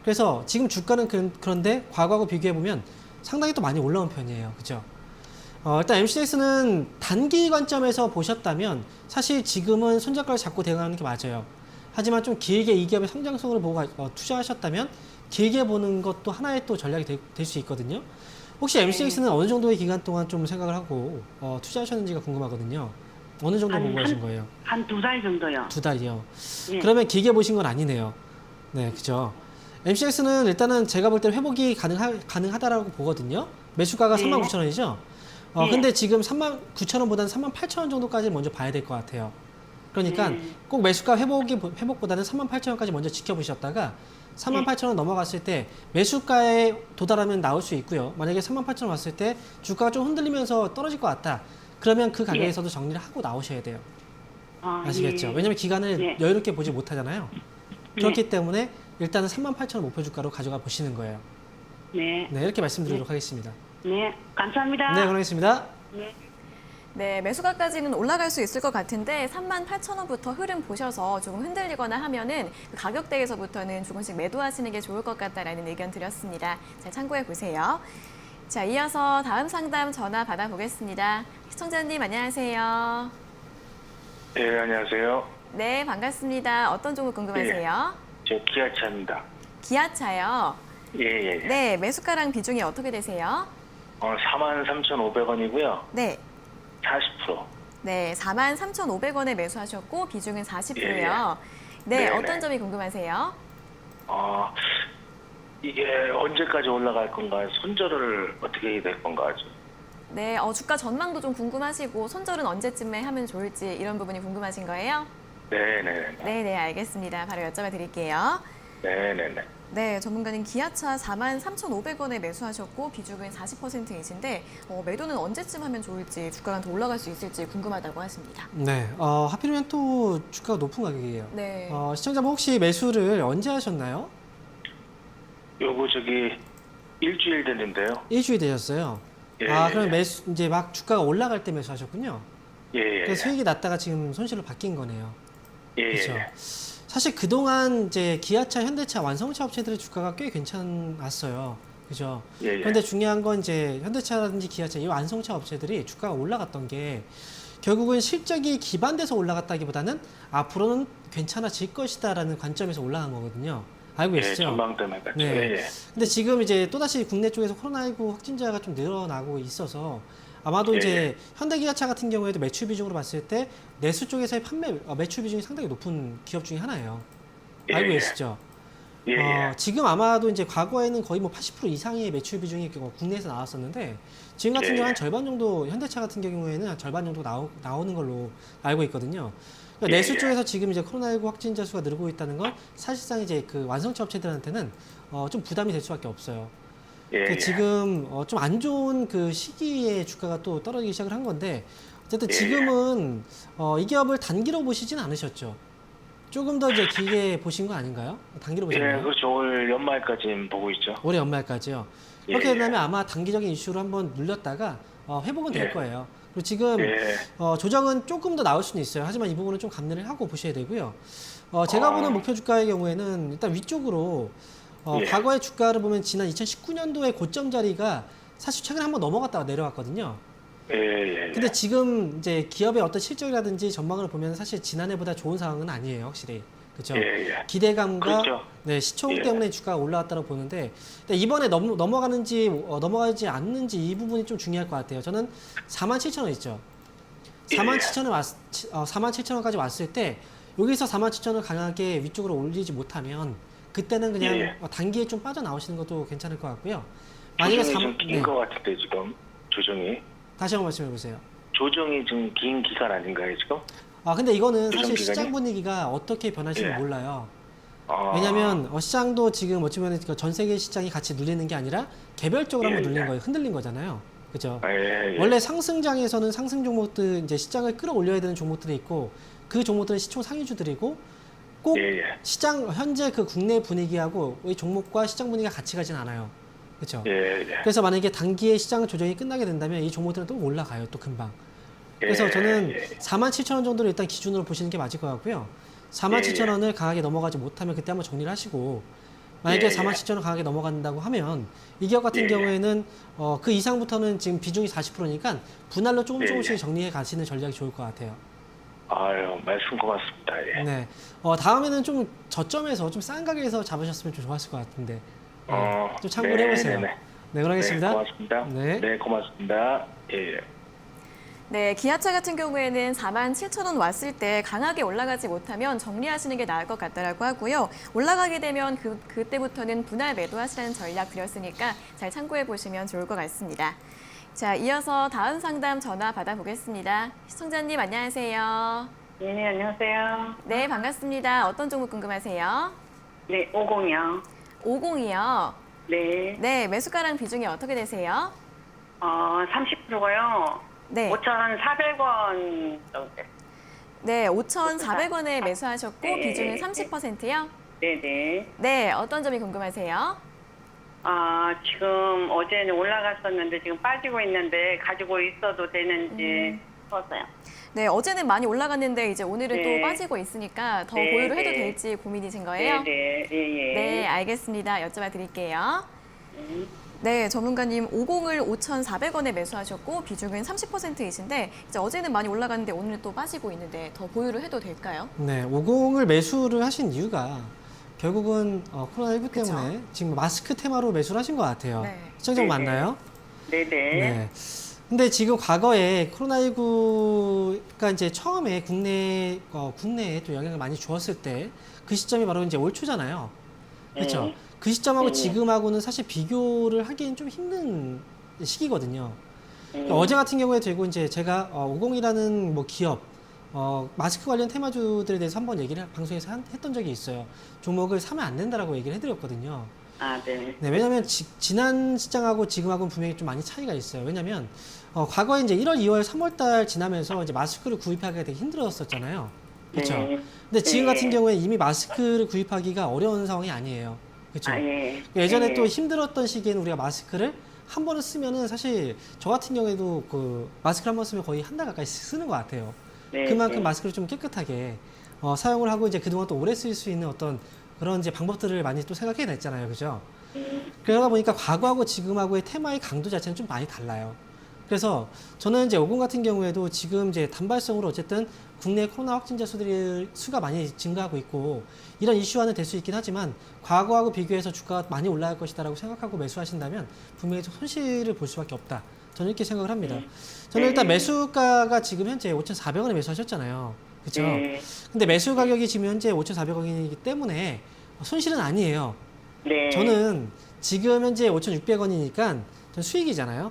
그래서 지금 주가는 그런데 과거하고 비교해보면 상당히 또 많이 올라온 편이에요. 그죠? 일단 MCX는 단기 관점에서 보셨다면 사실 지금은 손절가를 잡고 대응하는 게 맞아요. 하지만 좀 길게 이 기업의 성장성을 보고 투자하셨다면 길게 보는 것도 하나의 또 전략이 될 수 있거든요. 혹시 MCX는 어느 정도의 기간 동안 좀 생각을 하고 투자하셨는지가 궁금하거든요. 어느 정도 보고 하신 거예요? 한 2달 정도요. 2달이요. 예. 그러면 길게 보신 건 아니네요. 네, 그죠. MCX는 일단은 제가 볼 때 회복이 가능하다라고 보거든요. 매수가가 네. 39,000원이죠. 네. 근데 지금 39,000원보다는 38,000원 정도까지 먼저 봐야 될 것 같아요. 그러니까 꼭 매수가 회복보다는 38,000원까지 먼저 지켜보셨다가 38,000원 넘어갔을 때 매수가에 도달하면 나올 수 있고요. 만약에 38,000원 왔을 때 주가가 좀 흔들리면서 떨어질 것 같다. 그러면 그 가격에서도 정리를 하고 나오셔야 돼요. 아시겠죠? 예. 왜냐면 기간을 네. 여유롭게 보지 못하잖아요. 그렇기 때문에 일단은 38,000원 목표 주가로 가져가 보시는 거예요. 네. 네, 이렇게 말씀드리도록 하겠습니다. 네. 감사합니다. 네, 고맙습니다. 네, 매수가까지는 올라갈 수 있을 것 같은데 38,000원부터 흐름 보셔서 조금 흔들리거나 하면은 그 가격대에서부터는 조금씩 매도하시는 게 좋을 것 같다라는 의견 드렸습니다. 잘 참고해 보세요. 자, 이어서 다음 상담 전화 받아보겠습니다. 시청자님 안녕하세요. 네, 안녕하세요. 네, 반갑습니다. 어떤 종목 궁금하세요? 저 기아차입니다. 기아차요. 예. 네, 매수가랑 비중이 어떻게 되세요? 43,500원이고요. 네. 40%. 네, 43,500원에 매수하셨고 비중은 40%요. 예. 네, 네네. 어떤 점이 궁금하세요? 이게 언제까지 올라갈 건가? 손절을 어떻게 해야 될 건가? 네, 주가 전망도 좀 궁금하시고 손절은 언제쯤에 하면 좋을지 이런 부분이 궁금하신 거예요? 네네. 알겠습니다. 바로 여쭤봐 드릴게요. 네네네. 네, 전문가님 기아차 43,500원에 매수하셨고 비중은 40%이신데 매도는 언제쯤 하면 좋을지 주가가 더 올라갈 수 있을지 궁금하다고 하십니다. 네, 하필이면 또 주가가 높은 가격이에요. 네. 시청자분 혹시 매수를 언제 하셨나요? 요거 일주일 됐는데요. 일주일 되셨어요. 예. 그럼 이제 막 주가가 올라갈 때 매수하셨군요. 예. 그래서 수익이 났다가 지금 손실로 바뀐 거네요. 예. 그렇죠. 사실 그동안 이제 기아차, 현대차, 완성차 업체들의 주가가 꽤 괜찮았어요. 그죠? 예. 그런데 중요한 건 이제 현대차라든지 기아차, 이 완성차 업체들이 주가가 올라갔던 게 결국은 실적이 기반돼서 올라갔다기보다는 앞으로는 괜찮아질 것이다라는 관점에서 올라간 거거든요. 알고 예, 계시죠? 전망 때문에 그렇죠. 네. 예. 근데 지금 이제 또다시 국내 쪽에서 코로나19 확진자가 좀 늘어나고 있어서 아마도 예. 이제 현대기아차 같은 경우에도 매출 비중으로 봤을 때 내수 쪽에서의 매출 비중이 상당히 높은 기업 중에 하나예요. 예. 알고 계시죠? 예. 지금 아마도 이제 과거에는 거의 뭐 80% 이상의 매출 비중이 국내에서 나왔었는데 지금 같은 예. 경우 한 절반 정도, 현대차 같은 경우에는 한 절반 정도 나오는 걸로 알고 있거든요. 그러니까 내수 쪽에서 지금 이제 코로나19 확진자 수가 늘고 있다는 건 사실상 이제 그 완성차 업체들한테는 좀 부담이 될 수밖에 없어요. 예. 지금 좀 안 좋은 그 시기에 주가가 또 떨어지기 시작을 한 건데 어쨌든 지금은 이 기업을 단기로 보시진 않으셨죠? 조금 더 이제 길게 보신 거 아닌가요? 단기로 보셨나요? 예, 그렇죠. 올 연말까지 보고 있죠. 올해 연말까지요. 예, 그렇게 예. 된다면 아마 단기적인 이슈로 한번 눌렸다가 회복은 될 예. 거예요. 그리고 지금 예. 조정은 조금 더 나올 수는 있어요. 하지만 이 부분은 좀 감내를 하고 보셔야 되고요. 제가 보는 목표 주가의 경우에는 일단 위쪽으로 예. 과거의 주가를 보면 지난 2019년도의 고점 자리가 사실 최근에 한번 넘어갔다가 내려왔거든요. 예. 근데 지금 이제 기업의 어떤 실적이라든지 전망을 보면 사실 지난해보다 좋은 상황은 아니에요, 확실히. 그렇죠? 예. 기대감과 그렇죠. 네, 시총 예. 때문에 주가가 올라왔다고 보는데 근데 이번에 넘어가는지 넘어가지 않는지 이 부분이 좀 중요할 것 같아요. 저는 47,000원 있죠. 47,000원까지 왔을 때 여기서 47,000원 강하게 위쪽으로 올리지 못하면 그때는 그냥 예. 단기에 좀 빠져나오시는 것도 괜찮을 것 같고요. 조정이 좀 긴 것 같은데 지금 조정이 다시 한번 말씀해 보세요. 조정이 좀 긴 기간 아닌가요 지금? 근데 이거는 조정 사실 기간이? 시장 분위기가 어떻게 변할지 예. 몰라요. 아, 왜냐하면 시장도 지금 어찌보면 전 세계 시장이 같이 눌리는 게 아니라 개별적으로 한번 예, 눌린 예. 거예요. 흔들린 거잖아요. 그죠? 예. 원래 상승장에서는 상승 종목들 이제 시장을 끌어올려야 되는 종목들이 있고 그 종목들은 시총 상위주들이고 꼭 예. 시장 현재 그 국내 분위기하고 이 종목과 시장 분위기가 같이 가진 않아요. 그렇죠? 예. 그래서 만약에 단기에 시장 조정이 끝나게 된다면 이 종목들은 또 올라가요. 또 금방. 그래서 예, 저는 예. 47,000원 정도를 일단 기준으로 보시는 게 맞을 것 같고요. 47,000원을 강하게 넘어가지 못하면 그때 한번 정리를 하시고 만약에 예, 예. 47,000원 강하게 넘어간다고 하면 이 기업 같은 예, 예. 경우에는 그 이상부터는 지금 비중이 40%니까 분할로 조금씩 예, 예. 정리해 가시는 전략이 좋을 것 같아요. 아유 말씀 고맙습니다. 예. 네. 다음에는 좀 저점에서 좀 싼 가격에서 잡으셨으면 좀 좋았을 것 같은데. 네. 좀 참고를 네, 해보세요. 네, 네, 네. 그러겠습니다. 네, 고맙습니다. 네. 네, 고맙습니다. 예. 네, 기아차 같은 경우에는 47,000원 왔을 때 강하게 올라가지 못하면 정리하시는 게 나을 것 같다라고 하고요. 올라가게 되면 그때부터는 분할 매도하시라는 전략 드렸으니까 잘 참고해 보시면 좋을 것 같습니다. 자, 이어서 다음 상담 전화 받아보겠습니다. 시청자님 안녕하세요. 네, 안녕하세요. 네, 반갑습니다. 어떤 종목 궁금하세요? 네, 50이요. 50이요. 네, 네, 매수가랑 비중이 어떻게 되세요? 30%고요. 네, 5,400원 정도. 네, 5,400원에 매수하셨고 네, 비중은 네. 30%요? 네네. 네, 어떤 점이 궁금하세요? 지금 어제는 올라갔었는데 지금 빠지고 있는데 가지고 있어도 되는지 싶었어요. 네, 어제는 많이 올라갔는데 이제 오늘은 네. 또 빠지고 있으니까 더 네, 보유를 해도 네. 될지 고민이신 거예요? 네네. 예, 예. 네, 알겠습니다. 여쭤봐 드릴게요. 네, 전문가님 50을 5,400원에 매수하셨고 비중은 30%이신데 이제 어제는 많이 올라갔는데 오늘은 또 빠지고 있는데 더 보유를 해도 될까요? 네, 50을 매수를 하신 이유가 결국은 코로나19 그쵸. 때문에 지금 마스크 테마로 매수를 하신 것 같아요. 네. 시청자 네네. 맞나요? 네네. 네. 근데 지금 과거에 코로나19가 이제 처음에 국내에 또 영향을 많이 주었을 때 그 시점이 바로 이제 올 초잖아요. 그렇죠? 네. 그 시점하고 네. 지금하고는 사실 비교를 하기엔 좀 힘든 시기거든요. 그러니까 어제 같은 경우에 되고 이제 제가 50이라는 뭐 기업 마스크 관련 테마주들에 대해서 한번 얘기를 방송에서 했던 적이 있어요. 종목을 사면 안 된다라고 얘기를 해드렸거든요. 네. 네, 왜냐하면 지난 시장하고 지금하고는 분명히 좀 많이 차이가 있어요. 왜냐하면 과거에 이제 1월, 2월, 3월달 지나면서 이제 마스크를 구입하기가 되게 힘들었었잖아요. 그렇죠. 네. 근데 지금 네. 같은 경우에 이미 마스크를 구입하기가 어려운 상황이 아니에요. 그렇죠. 예. 예전에 예. 또 힘들었던 시기에는 우리가 마스크를 한 번을 쓰면은 사실 저 같은 경우에도 그 마스크를 한 번 쓰면 거의 한 달 가까이 쓰는 것 같아요. 네, 그만큼 네. 마스크를 좀 깨끗하게 사용을 하고 이제 그동안 또 오래 쓸 수 있는 어떤 그런 이제 방법들을 많이 또 생각해 냈잖아요. 그죠? 그러다 보니까 과거하고 지금하고의 테마의 강도 자체는 좀 많이 달라요. 그래서 저는 이제 50 같은 경우에도 지금 이제 단발성으로 어쨌든 국내 코로나 확진자 수가 많이 증가하고 있고 이런 이슈화는 될 수 있긴 하지만 과거하고 비교해서 주가가 많이 올라갈 것이다라고 생각하고 매수하신다면 분명히 좀 손실을 볼 수밖에 없다. 저는 이렇게 생각을 합니다. 저는 일단 매수가가 지금 현재 5,400원에 매수하셨잖아요. 그렇죠? 네. 근데 매수 가격이 지금 현재 5,400원이기 때문에 손실은 아니에요. 네. 저는 지금 현재 5,600원이니까 전 수익이잖아요.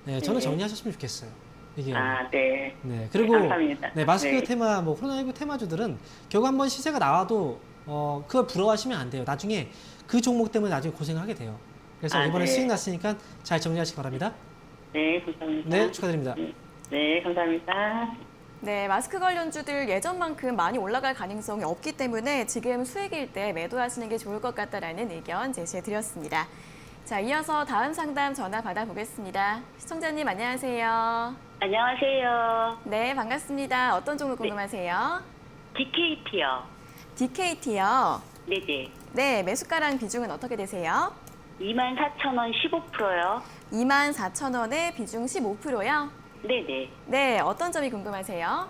네, 저는 네. 정리하셨으면 좋겠어요. 이게. 네. 네, 그리고 감사합니다. 네, 마스크 네. 테마, 뭐 코로나19 테마주들은 결국 한번 시세가 나와도 그걸 부러워하시면 안 돼요. 나중에 그 종목 때문에 나중에 고생을 하게 돼요. 그래서 이번에 네. 수익 났으니까 잘 정리하시기 바랍니다. 네, 감사합니다. 네, 축하드립니다. 네, 감사합니다. 네, 마스크 관련주들 예전만큼 많이 올라갈 가능성이 없기 때문에 지금 수익일 때 매도하시는 게 좋을 것 같다라는 의견 제시해 드렸습니다. 자, 이어서 다음 상담 전화 받아보겠습니다. 시청자님 안녕하세요. 안녕하세요. 네, 반갑습니다. 어떤 종목 궁금하세요? DKT요. DKT요. 네네. 네, 매수가랑 비중은 어떻게 되세요? 24,000원 15%요. 24,000원에 비중 15%요? 네네. 네, 어떤 점이 궁금하세요?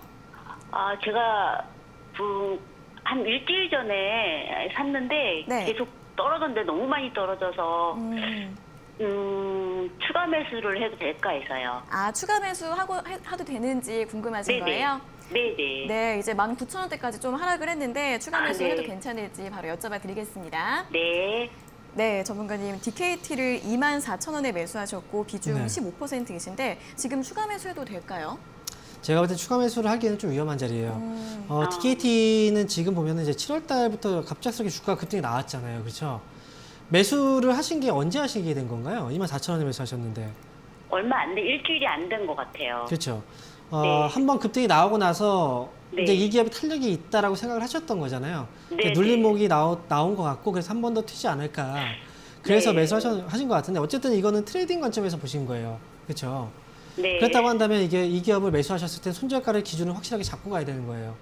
아, 제가 한 일주일 전에 샀는데 네. 계속 떨어졌는데 너무 많이 떨어져서 추가 매수를 해도 될까 해서요. 아, 추가 매수하도 되는지 궁금하신 네네. 거예요? 네네. 네, 이제 19,000원대까지 좀 하락을 했는데 추가 매수해도 네. 괜찮을지 바로 여쭤봐 드리겠습니다. 네. 네, 전문가님, DKT를 24,000원에 매수하셨고 비중 네. 15%이신데 지금 추가 매수해도 될까요? 제가 볼 때 추가 매수를 하기에는 좀 위험한 자리예요. TKT는 지금 보면은 이제 7월 달부터 갑작스럽게 주가가 급등이 나왔잖아요. 그렇죠? 매수를 하신 게 언제 하시게 된 건가요? 24,000원에 매수하셨는데. 얼마 안 돼, 일주일이 안 된 것 같아요. 그렇죠. 네. 한번 급등이 나오고 나서 네. 이제 이 기업이 탄력이 있다라고 생각을 하셨던 거잖아요. 네, 눌림목이 나온 것 같고 그래서 한 번 더 튀지 않을까. 그래서 네. 매수하신 것 같은데 어쨌든 이거는 트레이딩 관점에서 보신 거예요. 그렇죠. 네. 그렇다고 한다면 이게 이 기업을 매수하셨을 때 손절가를 기준을 확실하게 잡고 가야 되는 거예요.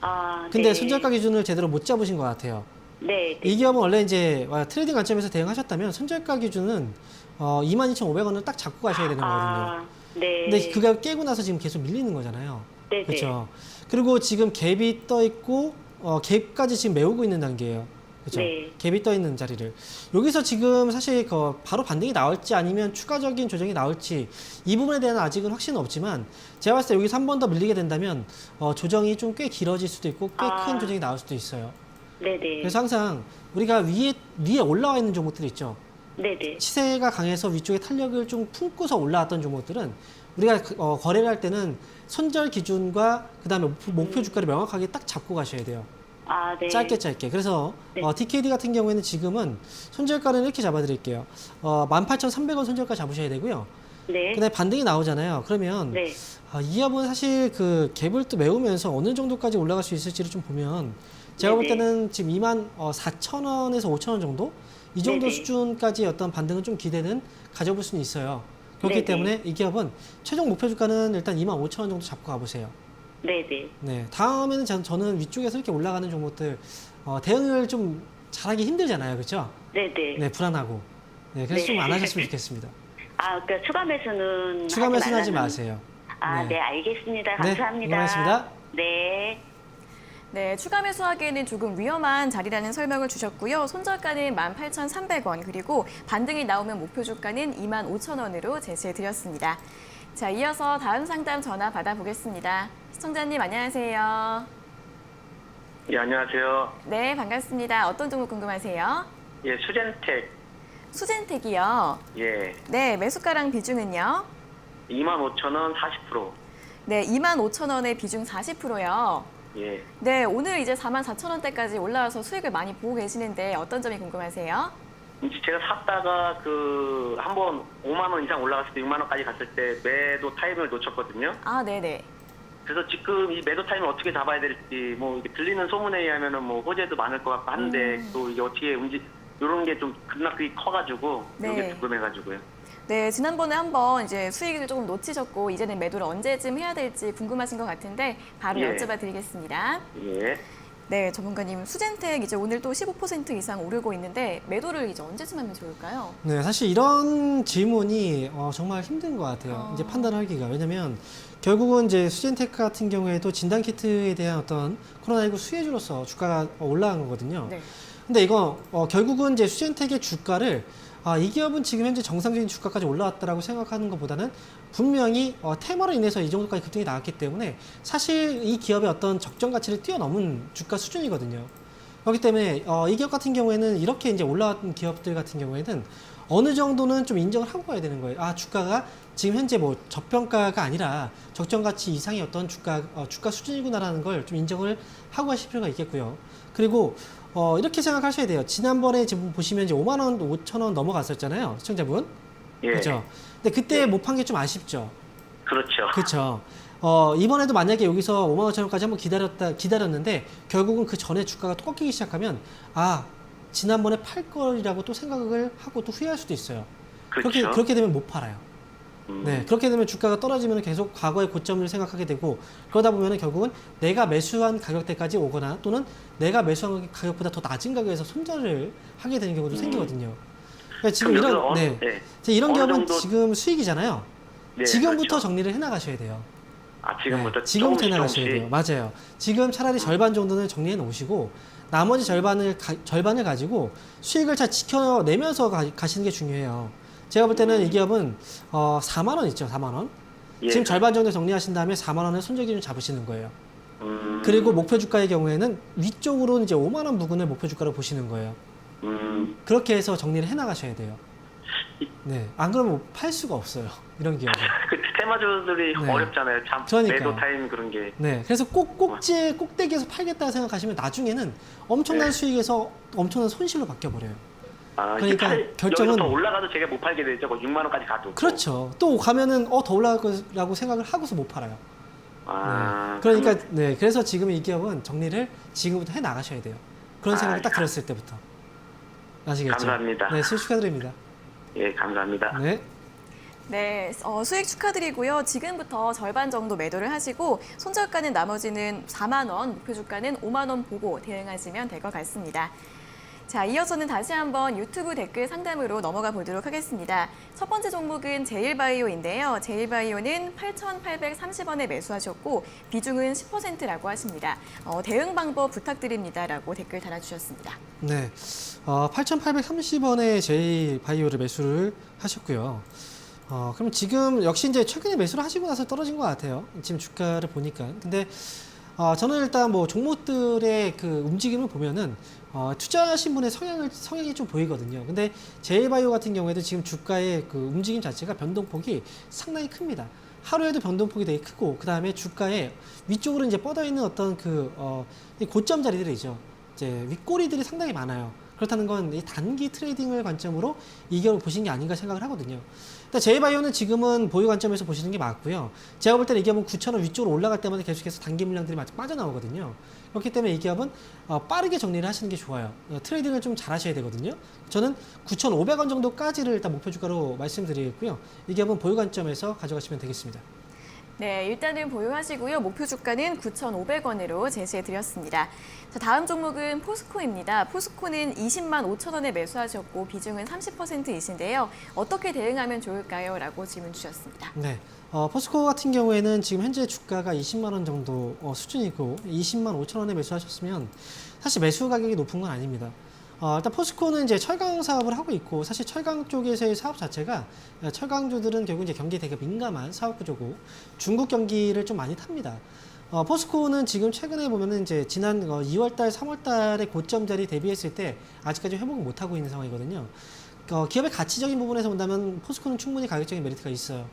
아, 근데 네. 손절가 기준을 제대로 못 잡으신 것 같아요. 네. 이 기업은 원래 이제 트레이딩 관점에서 대응하셨다면 손절가 기준은 22,500원을 딱 잡고 가셔야 되는 거거든요. 아, 네. 근데 그가 깨고 나서 지금 계속 밀리는 거잖아요. 네, 그렇죠. 그리고 지금 갭이 떠 있고 갭까지 지금 메우고 있는 단계예요. 그렇죠. 네. 갭이 떠 있는 자리를 여기서 지금 사실 바로 반등이 나올지 아니면 추가적인 조정이 나올지 이 부분에 대한 아직은 확신은 없지만 제가 봤을 때 여기서 한 번 더 밀리게 된다면 조정이 좀 꽤 길어질 수도 있고 꽤 큰 조정이 나올 수도 있어요. 네네. 그래서 항상 우리가 위에 올라와 있는 종목들 있죠. 네네. 시세가 강해서 위쪽에 탄력을 좀 품고서 올라왔던 종목들은 우리가 거래를 할 때는 손절 기준과 그다음에 목표 주가를 명확하게 딱 잡고 가셔야 돼요. 아, 네. 짧게. 그래서 네. TKD 같은 경우에는 지금은 손절가는 이렇게 잡아드릴게요. 18,300원 손절가 잡으셔야 되고요. 네. 그다음에 반등이 나오잖아요. 그러면 네. 이 기업은 사실 그 갭을 또 메우면서 어느 정도까지 올라갈 수 있을지를 좀 보면 제가 볼 네네. 때는 지금 24,000원에서 5,000원 정도 이 정도 네네. 수준까지 어떤 반등은 좀 기대는 가져볼 수는 있어요. 그렇기 네네. 때문에 이 기업은 최종 목표 주가는 일단 25,000원 정도 잡고 가보세요. 네네. 네, 다음에는 저는 위쪽에서 이렇게 올라가는 종목들 대응을 좀 잘하기 힘들잖아요, 그렇죠? 네네. 네, 불안하고. 네, 그래서 네. 좀 안 하셨으면 좋겠습니다. 아, 그러니까 추가 매수는 추가 매수는 하지 말라는- 마세요. 아, 네. 네, 알겠습니다. 네, 감사합니다. 고맙습니다. 네. 네, 추가 매수하기에는 조금 위험한 자리라는 설명을 주셨고요. 손절가는 18,300원, 그리고 반등이 나오면 목표 주가는 25,000원으로 제시해 드렸습니다. 자, 이어서 다음 상담 전화 받아보겠습니다. 시청자님 안녕하세요. 예, 안녕하세요. 네, 반갑습니다. 어떤 종목 궁금하세요? 예, 수젠텍. 수젠텍이요. 예, 네, 매수가랑 비중은요? 25,000원 40%. 네, 25,000원의 비중 40%요. 예. 네, 오늘 이제 44,000원대까지 올라와서 수익을 많이 보고 계시는데 어떤 점이 궁금하세요? 제가 샀다가 한번 5만 원 이상 올라갔을 때 6만 원까지 갔을 때 매도 타이밍을 놓쳤거든요. 아, 네네. 그래서 지금 이 매도 타이밍을 어떻게 잡아야 될지 이게 들리는 소문에 의하면은 호재도 많을 것 같고 한데 또 이게 어떻게 이런 게 좀 급락이 커가지고 네. 이게 궁금해가지고요. 네, 지난번에 한번 이제 수익을 조금 놓치셨고 이제는 매도를 언제쯤 해야 될지 궁금하신 것 같은데 바로 예. 여쭤봐 드리겠습니다. 예. 네, 전문가님, 수젠텍 이제 오늘 또 15% 이상 오르고 있는데 매도를 이제 언제쯤 하면 좋을까요? 네, 사실 이런 질문이 정말 힘든 것 같아요. 이제 판단하기가. 왜냐면 결국은 이제 수젠테크 같은 경우에도 진단키트에 대한 어떤 코로나19 수혜주로서 주가가 올라간 거거든요. 네. 근데 이거 결국은 이제 수젠텍의 주가를 이 기업은 지금 현재 정상적인 주가까지 올라왔다라고 생각하는 것보다는 분명히 테마로 인해서 이 정도까지 급등이 나왔기 때문에 사실 이 기업의 어떤 적정 가치를 뛰어넘은 주가 수준이거든요. 그렇기 때문에 이 기업 같은 경우에는 이렇게 이제 올라왔던 기업들 같은 경우에는 어느 정도는 좀 인정을 하고 가야 되는 거예요. 주가가 지금 현재 저평가가 아니라 적정 가치 이상의 어떤 주가 수준이구나라는 걸 좀 인정을 하고 가실 필요가 있겠고요. 그리고 이렇게 생각하셔야 돼요. 지난번에 지금 보시면 이제 5만 원, 5천 원 넘어갔었잖아요, 시청자분. 예. 그렇죠. 근데 그때 못 판 게 좀 아쉽죠. 그렇죠. 그렇죠. 이번에도 만약에 여기서 5만 5천 원까지 한번 기다렸는데 결국은 그 전에 주가가 또 꺾이기 시작하면 지난번에 팔 거라고 또 생각을 하고 또 후회할 수도 있어요. 그렇죠. 그렇게 되면 못 팔아요. 네, 그렇게 되면 주가가 떨어지면 계속 과거의 고점을 생각하게 되고 그러다 보면 결국은 내가 매수한 가격대까지 오거나 또는 내가 매수한 가격보다 더 낮은 가격에서 손절을 하게 되는 경우도 생기거든요. 그러니까 지금 그럼 이런 여기서 네. 이런 어느 기업은 정도- 지금 수익이잖아요. 네, 지금부터 그렇죠. 정리를 해나가셔야 돼요. 지금부터 네, 지금부터 조금씩 해나가셔야 돼요. 맞아요. 지금 차라리 절반 정도는 정리해 놓으시고 나머지 절반을 가지고 수익을 잘 지켜내면서 가시는 게 중요해요. 제가 볼 때는 이 기업은 4만 원 있죠, 4만 원. 예. 지금 절반 정도 정리하신 다음에 4만 원을 손절 기준 잡으시는 거예요. 그리고 목표 주가의 경우에는 위쪽으로 이제 5만 원 부근을 목표 주가로 보시는 거예요. 그렇게 해서 정리를 해나가셔야 돼요. 네, 안 그러면 팔 수가 없어요. 이런 기업은. 그 테마주들이 네. 어렵잖아요. 참 그러니까요. 매도 타임 그런 게. 네, 그래서 꼭지에 꼭대기에서 팔겠다 생각하시면 나중에는 엄청난 수익에서 엄청난 손실로 바뀌어 버려요. 그러니까 결정은- 여기서 더 올라가도 제가 못 팔게 되죠. 6만 원까지 가도. 그렇죠. 또 가면은 더 올라갈 거라고 생각을 하고서 못 팔아요. 네. 그러니까 네, 그래서 지금 이 기업은 정리를 지금부터 해 나가셔야 돼요. 그런 생각이 딱 들었을 때부터. 아시겠죠? 감사합니다. 네, 수익 축하드립니다. 예, 감사합니다. 네. 네, 수익 축하드리고요. 지금부터 절반 정도 매도를 하시고 손절가는 나머지는 4만 원, 목표 주가는 5만 원 보고 대응하시면 될 것 같습니다. 자, 이어서는 다시 한번 유튜브 댓글 상담으로 넘어가 보도록 하겠습니다. 첫 번째 종목은 제일바이오인데요. 제일바이오는 8,830원에 매수하셨고 비중은 10%라고 하십니다. 대응 방법 부탁드립니다라고 댓글 달아주셨습니다. 네. 8,830원에 제이바이오를 매수를 하셨고요. 그럼 지금 역시 이제 최근에 매수를 하시고 나서 떨어진 것 같아요. 지금 주가를 보니까. 근데 저는 일단 뭐 종목들의 그 움직임을 보면은 투자하신 분의 성향이 좀 보이거든요. 근데 제이바이오 같은 경우에도 지금 주가의 그 움직임 자체가 변동폭이 상당히 큽니다. 하루에도 변동폭이 되게 크고, 그 다음에 주가에 위쪽으로 이제 뻗어 있는 어떤 이 고점 자리들이죠. 이제 윗꼬리들이 상당히 많아요. 그렇다는 건 이 단기 트레이딩을 관점으로 이 기업을 보신 게 아닌가 생각을 하거든요. 일단 제이바이오는 지금은 보유 관점에서 보시는 게 맞고요. 제가 볼 때는 이 기업은 9,000원 위쪽으로 올라갈 때마다 계속해서 단기 물량들이 빠져나오거든요. 그렇기 때문에 이 기업은 빠르게 정리를 하시는 게 좋아요. 트레이딩을 좀 잘 하셔야 되거든요. 저는 9,500원 정도까지를 일단 목표 주가로 말씀드리겠고요. 이 기업은 보유 관점에서 가져가시면 되겠습니다. 네, 일단은 보유하시고요. 목표 주가는 9,500원으로 제시해드렸습니다. 자, 다음 종목은 포스코입니다. 포스코는 20만 5천 원에 매수하셨고 비중은 30%이신데요. 어떻게 대응하면 좋을까요? 라고 질문 주셨습니다. 네. 포스코 같은 경우에는 지금 현재 주가가 20만 원 정도 수준이고 20만 5천 원에 매수하셨으면 사실 매수 가격이 높은 건 아닙니다. 일단 포스코는 이제 철강 사업을 하고 있고, 사실 철강 쪽에서의 사업 자체가 철강주들은 결국 이제 경기에 되게 민감한 사업 구조고 중국 경기를 좀 많이 탑니다. 포스코는 지금 최근에 보면은 이제 지난 2월달, 3월달의 고점 자리 대비했을 때 아직까지 회복을 못 하고 있는 상황이거든요. 기업의 가치적인 부분에서 본다면 포스코는 충분히 가격적인 메리트가 있어요.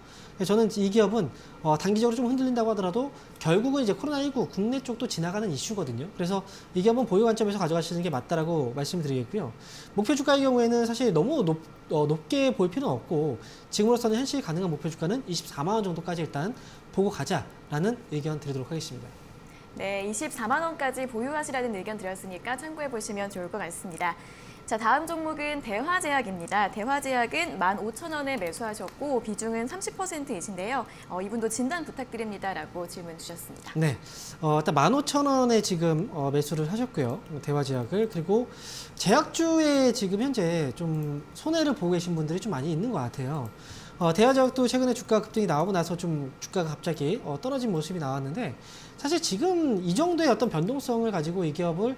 저는 이 기업은 단기적으로 좀 흔들린다고 하더라도 결국은 이제 코로나19 국내 쪽도 지나가는 이슈거든요. 그래서 이 기업은 보유 관점에서 가져가시는 게 맞다라고 말씀드리겠고요. 목표 주가의 경우에는 사실 너무 높게 볼 필요는 없고 지금으로서는 현실 가능한 목표 주가는 24만 원 정도까지 일단 보고 가자라는 의견 드리도록 하겠습니다. 네, 24만 원까지 보유하시라는 의견 드렸으니까 참고해 보시면 좋을 것 같습니다. 자, 다음 종목은 대화제약입니다. 대화제약은 15,000원에 매수하셨고 비중은 30%이신데요. 이분도 진단 부탁드립니다라고 질문 주셨습니다. 네, 일단 15,000원에 지금 매수를 하셨고요. 대화제약을. 그리고 제약주에 지금 현재 좀 손해를 보고 계신 분들이 좀 많이 있는 것 같아요. 대화제약도 최근에 주가 급등이 나오고 나서 좀 주가가 갑자기 떨어진 모습이 나왔는데, 사실 지금 이 정도의 어떤 변동성을 가지고 이 기업을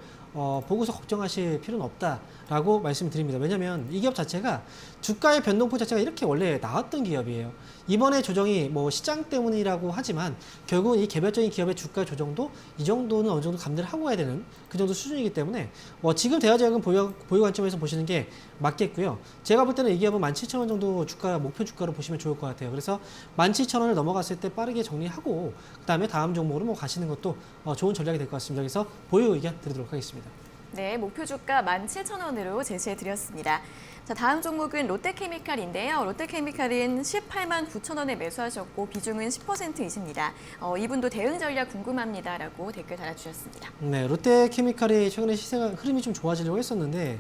보고서 걱정하실 필요는 없다라고 말씀드립니다. 왜냐하면 이 기업 자체가 주가의 변동폭 자체가 이렇게 원래 나왔던 기업이에요. 이번에 조정이 뭐 시장 때문이라고 하지만 결국은 이 개별적인 기업의 주가 조정도 이 정도는 어느 정도 감내를 하고 가야 되는 그 정도 수준이기 때문에 지금 대화제약은 보유 관점에서 보시는 게 맞겠고요. 제가 볼 때는 이 기업은 17,000원 정도 주가 목표 주가로 보시면 좋을 것 같아요. 그래서 17,000원을 넘어갔을 때 빠르게 정리하고 그다음에 다음 종목으로 뭐 가시는 것도 좋은 전략이 될 것 같습니다. 그래서 보유 의견 드리도록 하겠습니다. 네, 목표 주가 17,000원으로 제시해드렸습니다. 자, 다음 종목은 롯데케미칼인데요. 롯데케미칼은 18만 9천 원에 매수하셨고 비중은 10%이십니다. 이분도 대응 전략 궁금합니다라고 댓글 달아주셨습니다. 네, 롯데케미칼이 최근에 시세가 흐름이 좀 좋아지려고 했었는데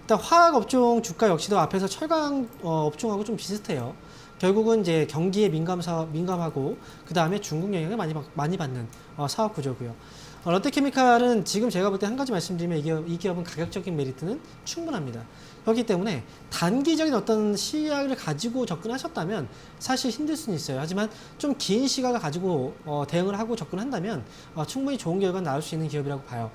일단 화학 업종 주가 역시도 앞에서 철강 업종하고 좀 비슷해요. 결국은 이제 경기에 민감하고 그 다음에 중국 영향을 많이 받는 사업 구조고요. 롯데케미칼은 지금 제가 볼 때 한 가지 말씀드리면 이 기업은 가격적인 메리트는 충분합니다. 그렇기 때문에 단기적인 어떤 시야를 가지고 접근하셨다면 사실 힘들 수는 있어요. 하지만 좀 긴 시각을 가지고 대응을 하고 접근한다면 충분히 좋은 결과가 나올 수 있는 기업이라고 봐요.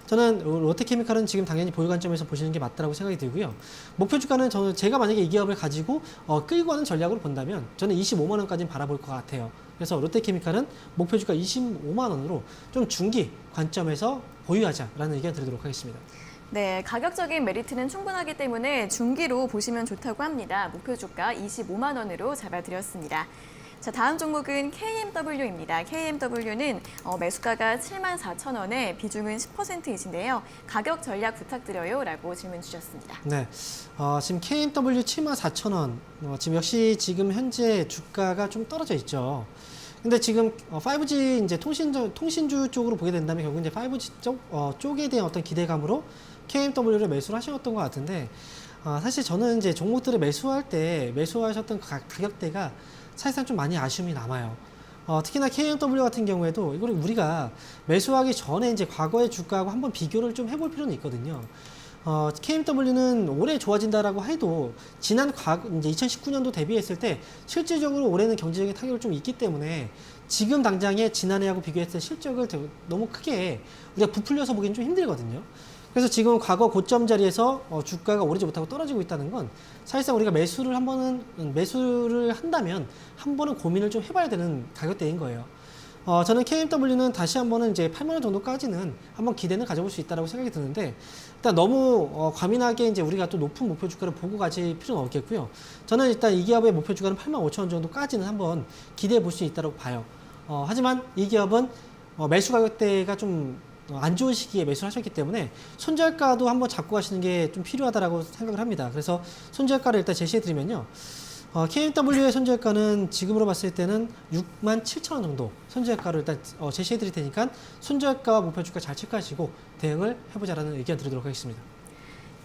저는 롯데케미칼은 지금 당연히 보유 관점에서 보시는 게 맞다고 생각이 들고요. 목표 주가는 제가 만약에 이 기업을 가지고 끌고 가는 전략으로 본다면 저는 25만 원까지는 바라볼 것 같아요. 그래서 롯데케미칼은 목표 주가 25만 원으로 좀 중기 관점에서 보유하자라는 의견 드리도록 하겠습니다. 네, 가격적인 메리트는 충분하기 때문에 중기로 보시면 좋다고 합니다. 목표 주가 25만 원으로 잡아드렸습니다. 자, 다음 종목은 KMW입니다. KMW는 매수가가 74,000원에 비중은 10%이신데요. 가격 전략 부탁드려요 라고 질문 주셨습니다. 네, 지금 KMW 74,000원, 지금 역시 지금 현재 주가가 좀 떨어져 있죠. 근데 지금 5G 이제 통신주 쪽으로 보게 된다면 결국 이제 5G 쪽에 대한 어떤 기대감으로 KMW를 매수를 하셨던 것 같은데, 사실 저는 이제 종목들을 매수할 때 매수하셨던 가격대가 사실상 좀 많이 아쉬움이 남아요. 특히나 KMW 같은 경우에도 이걸 우리가 매수하기 전에 이제 과거의 주가하고 한번 비교를 좀 해볼 필요는 있거든요. KMW는 올해 좋아진다라고 해도 지난 이제 2019년도 대비했을 때 실질적으로 올해는 경제적인 타격이 좀 있기 때문에 지금 당장에 지난해하고 비교했을 때 실적을 너무 크게 우리가 부풀려서 보기는 좀 힘들거든요. 그래서 지금 과거 고점 자리에서 주가가 오르지 못하고 떨어지고 있다는 건 사실상 우리가 매수를 한다면 한 번은 고민을 좀 해봐야 되는 가격대인 거예요. 저는 KMW는 다시 한번은 이제 8만 원 정도까지는 한번 기대는 가져볼 수 있다고 생각이 드는데, 일단 너무 과민하게 이제 우리가 또 높은 목표 주가를 보고 가실 필요는 없겠고요. 저는 일단 이 기업의 목표 주가는 8만 5천 원 정도까지는 한번 기대해 볼 수 있다고 봐요. 하지만 이 기업은 매수 가격대가 좀 안 좋은 시기에 매수를 하셨기 때문에 손절가도 한번 잡고 가시는 게 좀 필요하다고 생각을 합니다. 그래서 손절가를 일단 제시해 드리면요. KMW의 손절가는 지금으로 봤을 때는 67,000원 정도 손절가를 일단 제시해 드릴 테니까 손절가와 목표 주가 잘 체크하시고 대응을 해보자라는 의견 드리도록 하겠습니다.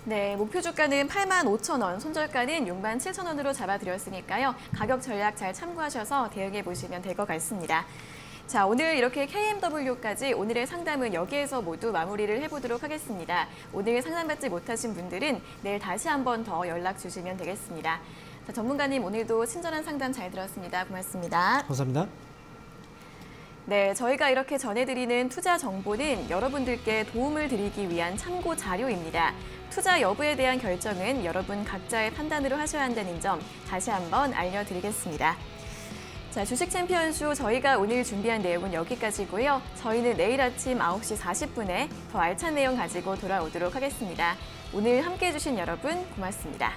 네, 목표 주가는 85,000원, 손절가는 67,000원으로 잡아드렸으니까요. 가격 전략 잘 참고하셔서 대응해 보시면 될 것 같습니다. 자, 오늘 이렇게 KMW까지 오늘의 상담은 여기에서 모두 마무리를 해보도록 하겠습니다. 오늘 상담받지 못하신 분들은 내일 다시 한 번 더 연락 주시면 되겠습니다. 자, 전문가님 오늘도 친절한 상담 잘 들었습니다. 고맙습니다. 감사합니다. 네, 저희가 이렇게 전해드리는 투자 정보는 여러분들께 도움을 드리기 위한 참고 자료입니다. 투자 여부에 대한 결정은 여러분 각자의 판단으로 하셔야 한다는 점 다시 한번 알려드리겠습니다. 자, 주식 챔피언쇼 저희가 오늘 준비한 내용은 여기까지고요. 저희는 내일 아침 9시 40분에 더 알찬 내용 가지고 돌아오도록 하겠습니다. 오늘 함께해 주신 여러분 고맙습니다.